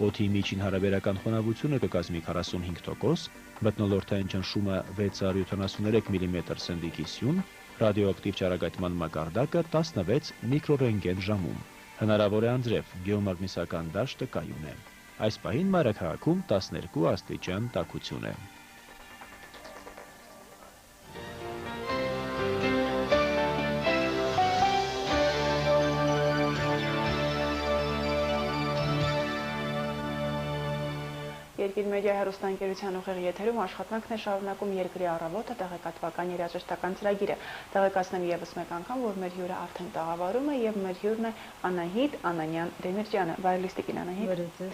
Օդի միջին հարաբերական խոնավությունը կկազմի 45%, մթնոլորտային ճնշումը 673 մմ սնդիկի սյուն, ռադիոակտիվ ճառագայթման մակարդակը 16 միկրոռենտգեն ժամում։ Հնարավոր է անձրև, գեոմագնիսական դաշտը կայուն է։ Այս պահին մայրաքաղաքում 12 աստիճան տաքություն է։ Երկիր մեդիա հեռուստաընկերության ուղիղ եթերում աշխատանքն է շարունակում երկրի առավոտը տեղեկատվական երաժշտական ծրագիրը։ Տեղեկացնեմ եւս մեկ անգամ, որ մեր հյուրը արդեն տաղավարում է եւ մեր հյուրն է Անահիտ Անանյան Դեմիրճյանը։ Բարելիստիկին Անահիտ։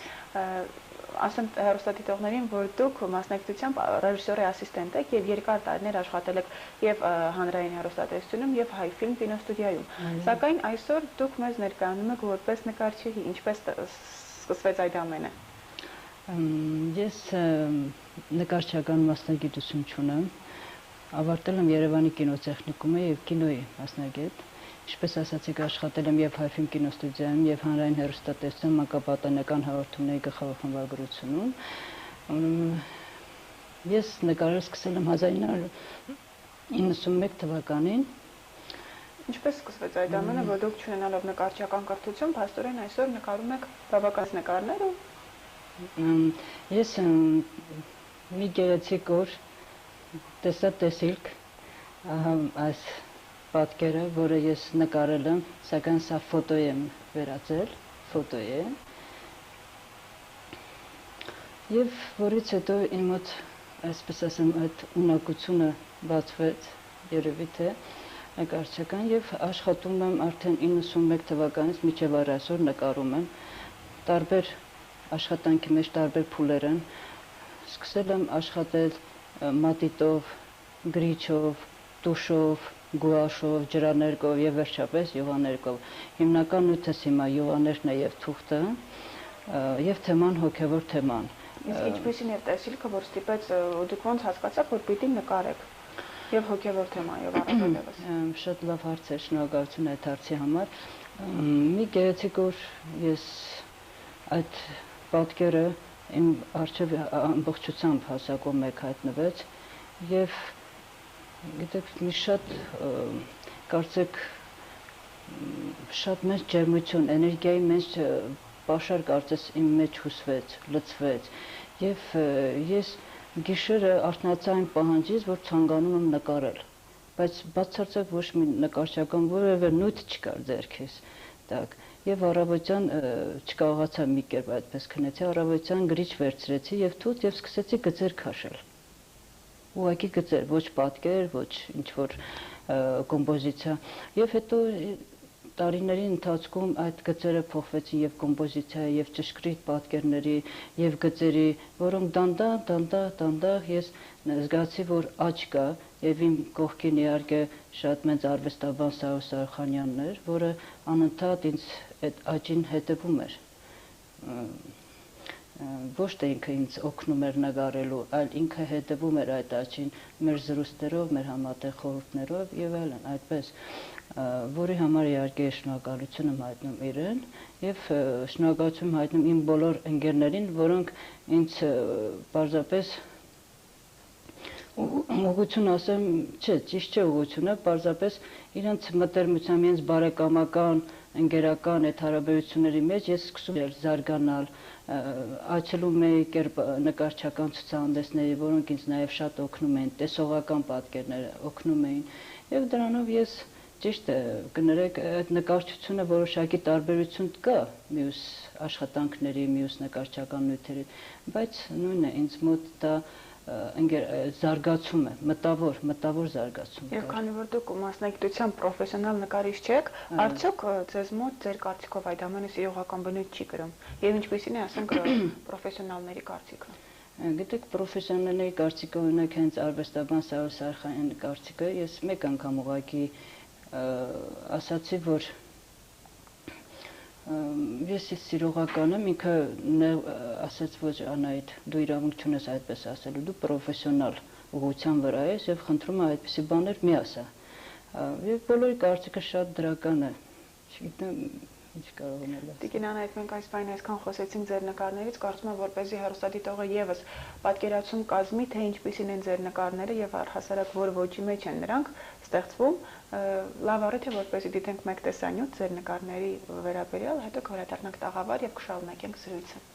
Ասեմ հեռուստադիտողներին, որ դուք մասնակցությամբ ռեժիսորի ասիստենտ եք եւ երկար տարիներ աշխատել եք եւ հանրային հեռուստատեսությունում եւ Հայ ֆիլմ կինոստուդիայում։ Սակայն այսօր դուք մեզ ներկայանում եք որպես նկարչուհի, ինչպես սկսվեց այդ ամենը։ Ես նկարչական մասնագիտություն չունեմ, ավարտել եմ Երևանի կինոտեխնիկումը եւ կինոյի մասնագետ, ինչպես ասացիք, աշխատել եմ եւ Հայ ֆիլմ կինոստուդիայում եւ հանրային հեռուստատեսության մանկապատանեկան հաղորդումների գլխավոր խմբագրությունում։ Ես նկարել սկսել եմ 1991 թվականին։ Ինչպես սկսվեց այդ ամենը, որ դուք չունենալով նկարչական կրթություն, փաստորեն այսօր նկարում եք բավական նկարներ ու Ես մի գեղեցիկ օր տեսա տեսիլք այս պատկերը, որը ես նկարել եմ, սակայն սա ֆոտոյ եմ վերածել, ֆոտոյ է։ Եվ որից հետո իմ մոտ, այսպես ասեմ, այդ ունակությունը բացվեց, երևի թե նկարչական, եւ աշխատում եմ արդեն 91 թվականից մինչև այսօր նկարում եմ տարբեր աշխատանքի մեջ տարբեր փուլեր են, սկսել եմ աշխատել մատիտով, գրիչով, տուշով, գուաշով, ջրաներկով եւ վերջապես յուղաներկով։ Հիմնական նյութս հիմա յուղաներկն է եւ թուղթը եւ թեման հոգեվոր թեման։ Իսկ ինչպեսին էր տեսիլքը, որ ստիպեց դուք ոնց հասկացաք, որ պիտի նկարեք եւ հոգեվոր թեմայով առավելևս։ Շատ լավ հարց է, շնորհակալություն այդ հարցի համար։ Մի գեղեցիկ օր ես այդ պատկերը իմ առջև ամբողջությամբ հասակով մեկ հայտնվեց եւ գիտեք մի շատ կարծեք շատ մեծ ջերմություն, էներգիայի մեծ պաշար կարծես իմ մեջ հյուսվեց, լցվեց եւ ես գիշերը արթնացա այն պահանջից, որ ցանկանում եմ նկարել, բայց բացարձակ ոչ մի նկարչական որևէ նյութ չկար ձեռքիս, տակ եւ առավոտյան չկարողացա մի կերպ այդպես քնեցի, առավոտյան գրիչ վերցրեցի եւ թուղթ եւ սկսեցի գծեր քաշել։ Ուղղակի գծեր, ոչ պատկեր, ոչ ինչ որ կոմպոզիցիա։ Եւ հետո տարիների ընթացքում այդ գծերը փոխվեցին եւ կոմպոզիցիայի եւ ճշգրիտ պատկերների եւ գծերի, որոնք դանդաղ ես զգացի, որ աճ կա եւ իմ կողքին իհարկե շատ մեծ արվեստաբան Սարոս Սարխանյանն էր, որը անընդհատ ինձ այդ աճին հետևում էր։ Ոչ թե ինքը ինձ օգնում էր նկարելու, այլ ինքը հետևում էր այդ աճին մեր զրույցներով, մեր համատեղ խորհուրդներով եւ այլն, այդպես, որի համար իհարկե շնորհակալություն եմ հայտնում իրեն եւ շնորհակալություն հայտնում իմ բոլոր ընկերներին, որոնք ինձ պարզապես ուղղություն ասեմ, չէ, ճիշտ չէ ուղղությունը, պարզապես իրենց մտերմությամբ, իրենց բարեկամական, ընկերական այդ հարաբերությունների մեջ ես սկսում եմ զարգանալ, աճելու մի կերպ նկարչական ցուցահանդեսների, որոնք ինձ նաև շատ օգնում էին, տեսողական պատկերները օգնում էին, եւ դրանով ես ճիշտ է, կներեք, այդ նկարչությունը որոշակի տարբերություն կա մյուս աշխատանքների, մյուս նկարչական նյութերի, բայց նույնն է, ինձ մոտ դա զարգացում է, մտավոր զարգացում։ Եվ քանի որ դուք մասնագիտությամբ պրոֆեսիոնալ նկարիչ չեք, արդյոք ձեզ մոտ ձեր կարծիքով այդ ամենը սիրողական բնույթ չի կրում։ Եվ ինչպեսին է, ասենք, պրոֆեսիոնալների կարծիքը։ Գիտեք, պրոֆեսիոնալների կարծիքը օրինակ հենց արվեստաբան Սարոս Սարխանյանի կարծիքը, ես մեկ անգամ ուղղակի ասացի, որ ես սիրողական եմ, ինքը ասաց, ոչ Անահիտ, դու իրավունք չունես այդպես ասելու, դու պրոֆեսիոնալ ուղղության վրա ես եւ խնդրում եմ այդպիսի բաներ մի ասա։ Եվ բոլորի կարծիքը շատ դրական է։ Չգիտեմ, ինչ կարող եմ ասել։ Տիկին Անահիտ, մենք այս բանը այսքան խոսեցինք ձեր նկարներից, կարծում եմ, որպեսզի հեռուստադիտողը եւս պատկերացում կազմի, թե ինչպիսին են ձեր նկարները եւ առհասարակ որ ոճի մեջ են նրանք ստեղծվում, լավ առիթ է, որպեսզի դիտենք մեկ տեսանյութ ձեր նկարների վերաբերյալ, հետո կվերադառնանք տաղավար եւ կշարունակենք զրույցը։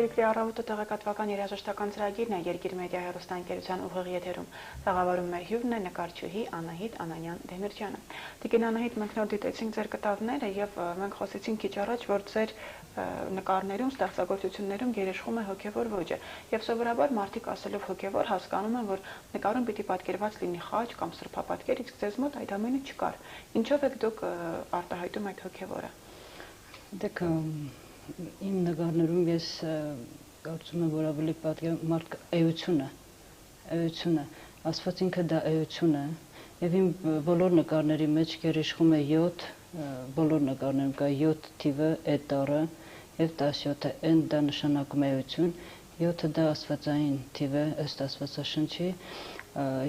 Երկրի առավոտը տեղեկատվական երաժշտական ծրագիրն է Երկիր մեդիա հեռուստաընկերության ուղիղ եթերում։ Տաղավարում մեր հյուրն է նկարչուհի Անահիտ Անանյան Դեմիրճյանը։ Տիկին Անահիտ, մենք նոր դիտեցինք ձեր կտավները եւ մենք խոսեցինք քիչ առաջ, որ ձեր նկարներում, ստեղծագործություններում երաշխում է հոգեվոր ոճը։ Եվ սովորաբար մարդիկ ասելով հոգեվոր հասկանում են, որ նկարում պիտի պատկերված լինի խաչ կամ սրբապատկեր, իսկ ձեզ մոտ այդ ամենը չկար։ Ինչով եք դուք արտահայտում այդ հոգեվորը։ Դեք իմ նկարներում ես կարծում եմ, որ ավելի մարդ էությունը, Աստված ինքը դա էություն է, եւ իմ բոլոր նկարների մեջ գերիշխում է 7, բոլոր նկարներում կա 7 թիվը, էտարը եւ 17-ը, այն դա նշանակում է էություն, 7-ը դա աստվածային թիվ է, ըստ Աստվածաշնչի,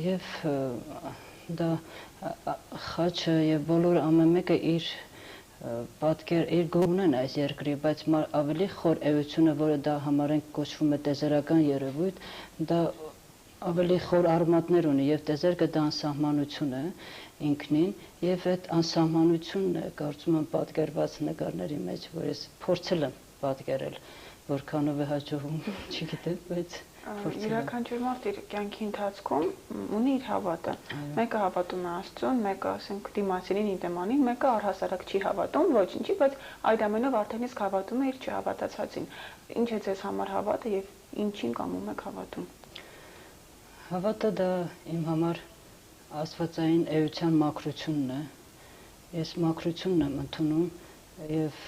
եւ դա խաչը եւ բոլոր ամեն մեկը իր պատկեր իր գոհն են այս երկրի, բայց ավելի խոր էությունը, որը դա համարենք կոչվում է տեզերական երևույթ, դա ավելի խոր արմատներ ունի եւ տեզերքը դա անսահմանություն է ինքնին եւ այդ անսահմանությունն է կարծում եմ պատկերված նկարների մեջ, որ ես փորձել եմ պատկերել, որքանով է հաջողում, չգիտեմ, բայց յուրաքանչյուր մարդ իր կյանքի ընթացքում ունի իր հավատը։ Մեկը հավատում է Աստծուն, մեկը ասենք դիմացինին, ինտեմանին, մեկը առհասարակ չի հավատում ոչինչի, բայց այդ ամենով արդեն իսկ հավատում է իր չհավատացածին։ Ինչ է ձեզ համար հավատը եւ ինչին կամում եք հավատում։ Հավատը դա իմ համար աստվածային էության մաքրությունն է։ Ես մաքրությունն եմ ընդունում եւ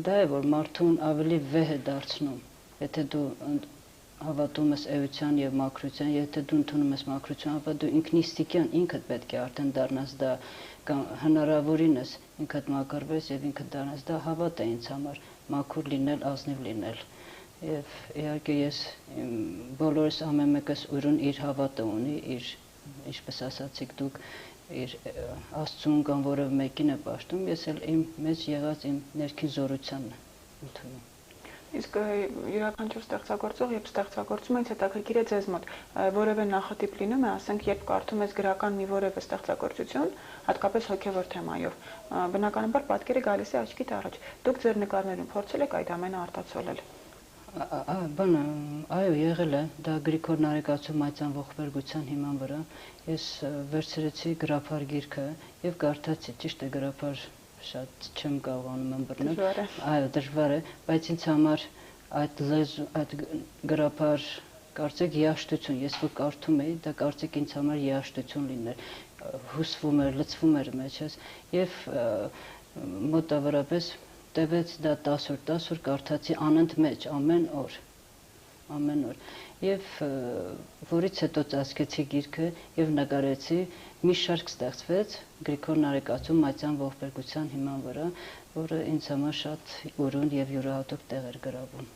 դա է որ մարդուն ավելի վեհ է դարձնում։ Եթե դու հավատում ես էության եւ մաքրության, եթե դու ընդունում ես մաքրություն, ապա դու ինքնիստիկյան ինքդ պետք է արդեն դառնաս դա կամ հնարավորինս ինքդ մաքրվես եւ ինքդ դառնաս դա հավատ է ինձ համար մաքուր լինել, ազնիվ լինել։ Եվ իհարկե ես բոլորս ամեն մեկս ուրույն իր հավատը ունի, իր ինչպես ասացիք դուք իր Աստծուն կամ որևէ մեկին է պաշտում, ես էլ իմ մեջ եղած իմ ներքին զորությանն ընդունում։ Իսկ յուրաքանչյուր ստեղծագործող եւ ստեղծագործումը ինձ հետաքրքիր է ձեզ մոտ որևէ նախատիպ լինում է, ասենք, երբ կարդում ես գրական մի որևէ ստեղծագործություն, հատկապես հոգեվոր թեմայով, բնականաբար պատկերը գալիս է աչքիդ առաջ։ Դուք ձեր նկարներում փորձել եք այդ ամենը արտացոլել։ Այո, եղել է, դա Գրիգոր Նարեկացու Մայծան ողբերգության հիման վրա ես վերցրեցի գրափար գիրքը եւ կարդացի, ճիշտ է, գրափար շատ չեմ կարողանում ըմբռնել։ Այո, դժվար է, բայց ինձ համար այդ գրափար կարծեք երաշտություն, ես որ կարդում էի, դա կարծեք ինձ համար երաշտություն լիներ, հուսվում էր, լցվում էր մեջս եւ մոտավորապես տևեց դա 10 օր կարդացի անընդմեջ ամեն օր եւ որից հետո ծածկեցի գիրքը եւ նկարեցի մի շարք ստեղծվեց Գրիգոր Նարեկացու Մայծան ողբերգության հիման վրա, որը ինձ համար շատ ուրույն եւ յուրահատուկ տեղ էր գրավում։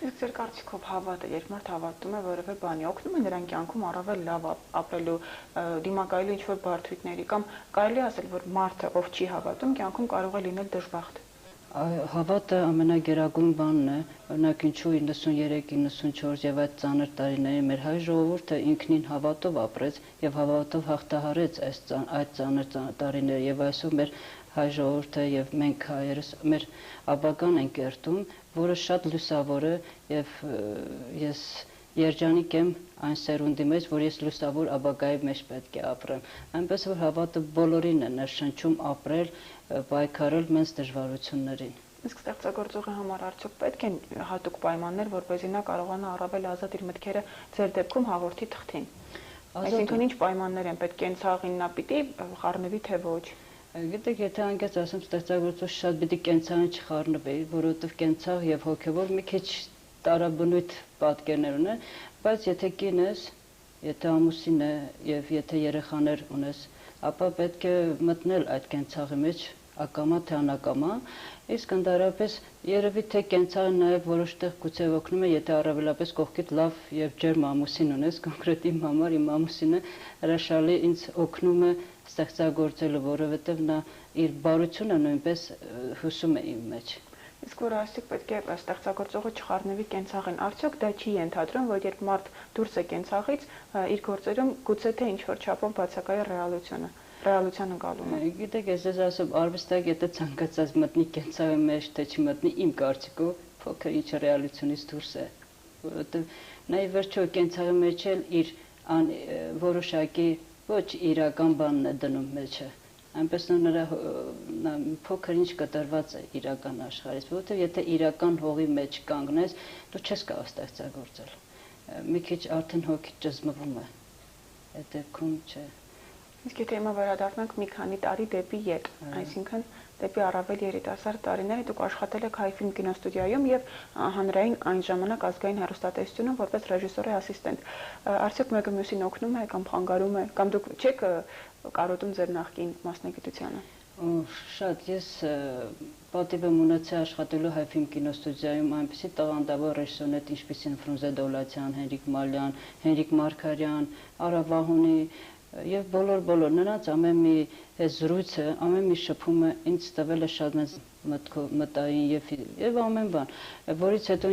Իսկ ձեր կարծիքով հավատը, երբ մարդ հավատում է որևէ բանի, օգնում է նրան կյանքում առավել լավ ապրելու, դիմակայելու ինչ-որ բարդությունների, կամ կարելի ասել, որ մարդը, ով չի հավատում, կյանքում կարող է լինել դժբախտ։ Հավատը ամենագերագույն բանն է, օրինակ ինչու 93-94 եւ այդ ծանր տարիների մեր հայ ժողովուրդը ինքնին հավատով ապրեց եւ հավատով հաղթահարեց այդ ծանր տարիները եւ այսօր մեր հայ ժողովուրդը եւ մենք հայերս մեր ապագան ենք կերտում, որը շատ լուսավոր է եւ ես երջանիկ եմ այն սերունդի մեջ, որ ես լուսավոր ապագայի մեջ պետք է ապրեմ։ Այնպես որ հավատը բոլորին է ներշնչում ապրել, պայքարել մեծ դժվարություններին։ Իսկ ստեղծագործողի համար արդյոք պետք են հատուկ պայմաններ, որպեսզի նա կարողանա առավել ազատ իր մտքերը ձեր դեպքում հաղորդի թղթին։ Այսինքն ինչ պայմաններ են պետք, կենցաղին նա պիտի խառնվի թե ոչ։ Գիտեք, եթե անգամ ասեմ ստեղծագործող շատ պիտի կենցաղին չխառնվի, որովհետև կենցաղ եւ հոգեվոր մի քիչ տարաբնույթ պատկերներ ունեն, բայց եթե կին ես, եթե ամուսին է եւ եթե երեխաներ ունես, ապա պետք է մտնել այդ կենցաղի մեջ ակամա թե անակամա, իսկ ընդհանրապես երևի թե կենցաղը նաեւ որոշ տեղ գուցե օգնում է, եթե առավելապես կողքիդ լավ եւ ջերմ ամուսին ունես, կոնկրետ իմ համար իմ ամուսինը հրաշալի ինձ օգնում է ստեղծագործելու, որովհետեւ նա իր բարությունը նույնպես հուսում է իմ մեջ։ Իսկ որ ասիկ պետք է ստեղծագործողը չխառնվի կենցաղին, արդյոք դա չի ենթադրում, որ երբ մարդ դուրս է կենցաղից, իր գործերում գուցե թե ինչ-որ չափով բացակայի ռեալության ընկալումը։ Գիտեք, ես ասում, արվեստագետ եթե ցանկացած մտնի կենցաղի մեջ, թե չմտնի, իմ կարծիքով փոքր ինչ ռեալությունից դուրս է, որովհետև նա ի վերջո կենցաղի մեջ էլ իր որոշակի ոչ իրական բանն է դնում մեջը։ Այնպես նրա փոքր ինչ կտրված է իրական աշխարհից, որովհետև եթե իրական հողի մեջ կանգնես, դու չես կարող ստեղծագործել։ Մի քիչ արդեն հոգի ճզմվում է։ Այդ դեպքում չէ։ Իսկ եթե հիմա վերադառնանք մի քանի տարի դեպի ետ, այսինքն դեպի առավել երիտասարդ տարիները, դուք աշխատել եք Հայֆիլմ կինոստուդիայում եւ հանրային այն ժամանակ ազգային հեռուստատեսությունում որպես ռեժիսորի ասիստենտ։ Արդյոք մեկը մյուսին օգնում է կամ խանգարում է, կամ դուք չեք կարոտում ձեր նախկին մասնագիտությանը։ Շատ, ես պատիվ եմ ունեցել աշխատելու Հայֆիլմ կինոստուդիայում այնպիսի տաղանդավոր ռեժիսորներ, ինչպիսին Ֆրունզե Դոլացյան, Հենրիկ Մալյան, Հենրիկ Մարգարյան, Արա Վահունի եւ բոլոր նրանց ամեն մի զրույցը, ամեն մի շփումը ինձ տվել է շատ մեծ մտային եւ ամեն բան, որից հետո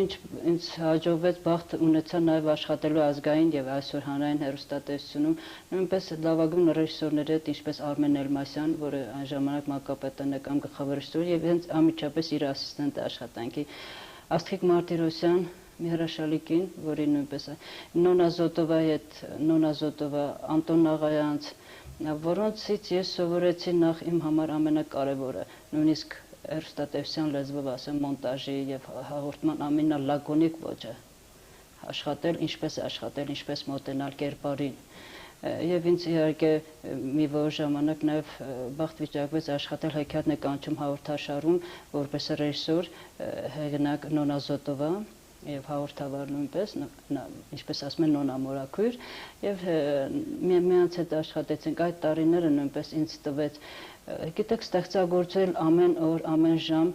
ինձ հաջողվեց բախտ ունեցա նաեւ աշխատելու ազգային եւ այսօր հանրային հեռուստատեսությունում նույնպես լավագույն ռեժիսորների հետ, ինչպես Արմեն Էլմասյան, որը այն ժամանակ մանկապետարան կամ գլխավոր ռեժիսոր եւ հենց անմիջապես իր ասիստենտ աշխատանքի, Աստղիկ Մարտիրոսյան, մի հրաշալի կին, որի նույնպես է Նոնա Զոտովա, Անտոն Աղայանց, որոնցից ես սովորեցի նախ իմ համար ամենակարևորը, նույնիսկ հեռուստատեսության լեզվով ասեմ, մոնտաժի եւ հաղորդման ամենալակոնիկ ոճը, աշխատել, ինչպես մոտենալ կերպարին։ Եվ ինձ իհարկե մի որոշ ժամանակ նաև բախտ վիճակվեց աշխատել Հեքիաթ նկանչում հաղորդաշարում որպես ռեժիսոր, հեղինակ Նոնա Զոտովա, եւ հաղորդավար նույնպես, ինչպես ասում են, նոնամորակույր, եւ միանց հետ աշխատեցինք այդ տարիները նույնպես ինձ տվեց, գիտեք, ստեղծագործել ամեն օր, ամեն ժամ,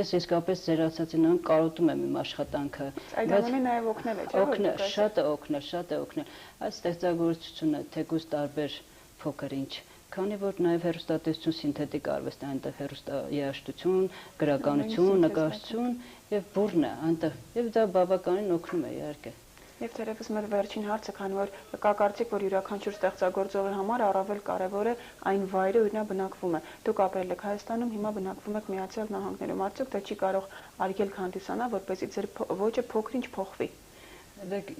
ես իսկապես ձեր ասածին կարոտում եմ իմ աշխատանքը։ Այդ ամենը նաեւ օգնել է, չէ՞։ Շատ է օգնել։ Այդ ստեղծագործությունը թեկուզ տարբեր փոքր ինչ, քանի որ նաև հեռուստատեսություն, սինթետիկ արվեստ է, այնտեղ հեռուստաերաժշտություն, գրականություն, նկարչություն եւ բուրն է այնտեղ, եւ դա բավականին օգնում է իհարկե։ Եվ թերևս մեր վերջին հարցը, քանի որ կա կարծիք, որ յուրաքանչյուր ստեղծագործողի համար առավել կարևոր է այն վայրը, ուր նա բնակվում է։ Դուք ապրել եք Հայաստանում, հիմա բնակվում եք Միացյալ Նահանգներում, արդյոք դա չի կարող արգելք հանդիսանալ, որպեսզի ձեր ոճը փոքր-ինչ փոխվի։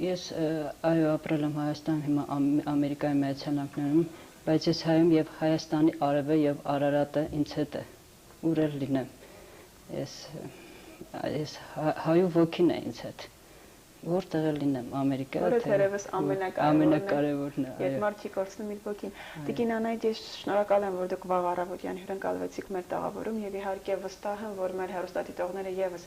Ես այո, ապրել եմ Հայաստանում, հիմա Ամերիկայի Միացյալ Նահանգներում, բայց ես հայում եւ Հայաստանի արևը եւ Արարատը ինձ հետ է, ուր էլ լինեմ։ Ես հայու ոգին է ինձ հետ, որտեղ էլ լինեմ, Ամերիկա, որը թերևս ամենակարևորն է։ Երբ մարդ չի կորցնում իր ոգին։ Տիկին Անահիտ, ես շնորհակալ եմ, որ դուք վաղ առավոտյան հյուրընկալվեցիք մեր տաղավարում եւ իհարկե վստահ եմ, որ մեր հեռուստադիտողները եւս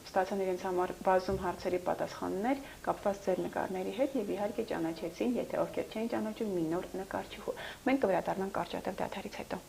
ստացան իրենց համար բազում հարցերի պատասխաններ կապված ձեր նկարների հետ եւ իհարկե ճանաչեցին, եթե ովքեր չէին ճանաչում, մի նոր նկարչուհու։ Մենք կվերադառնանք կարճատև դադարից հետո։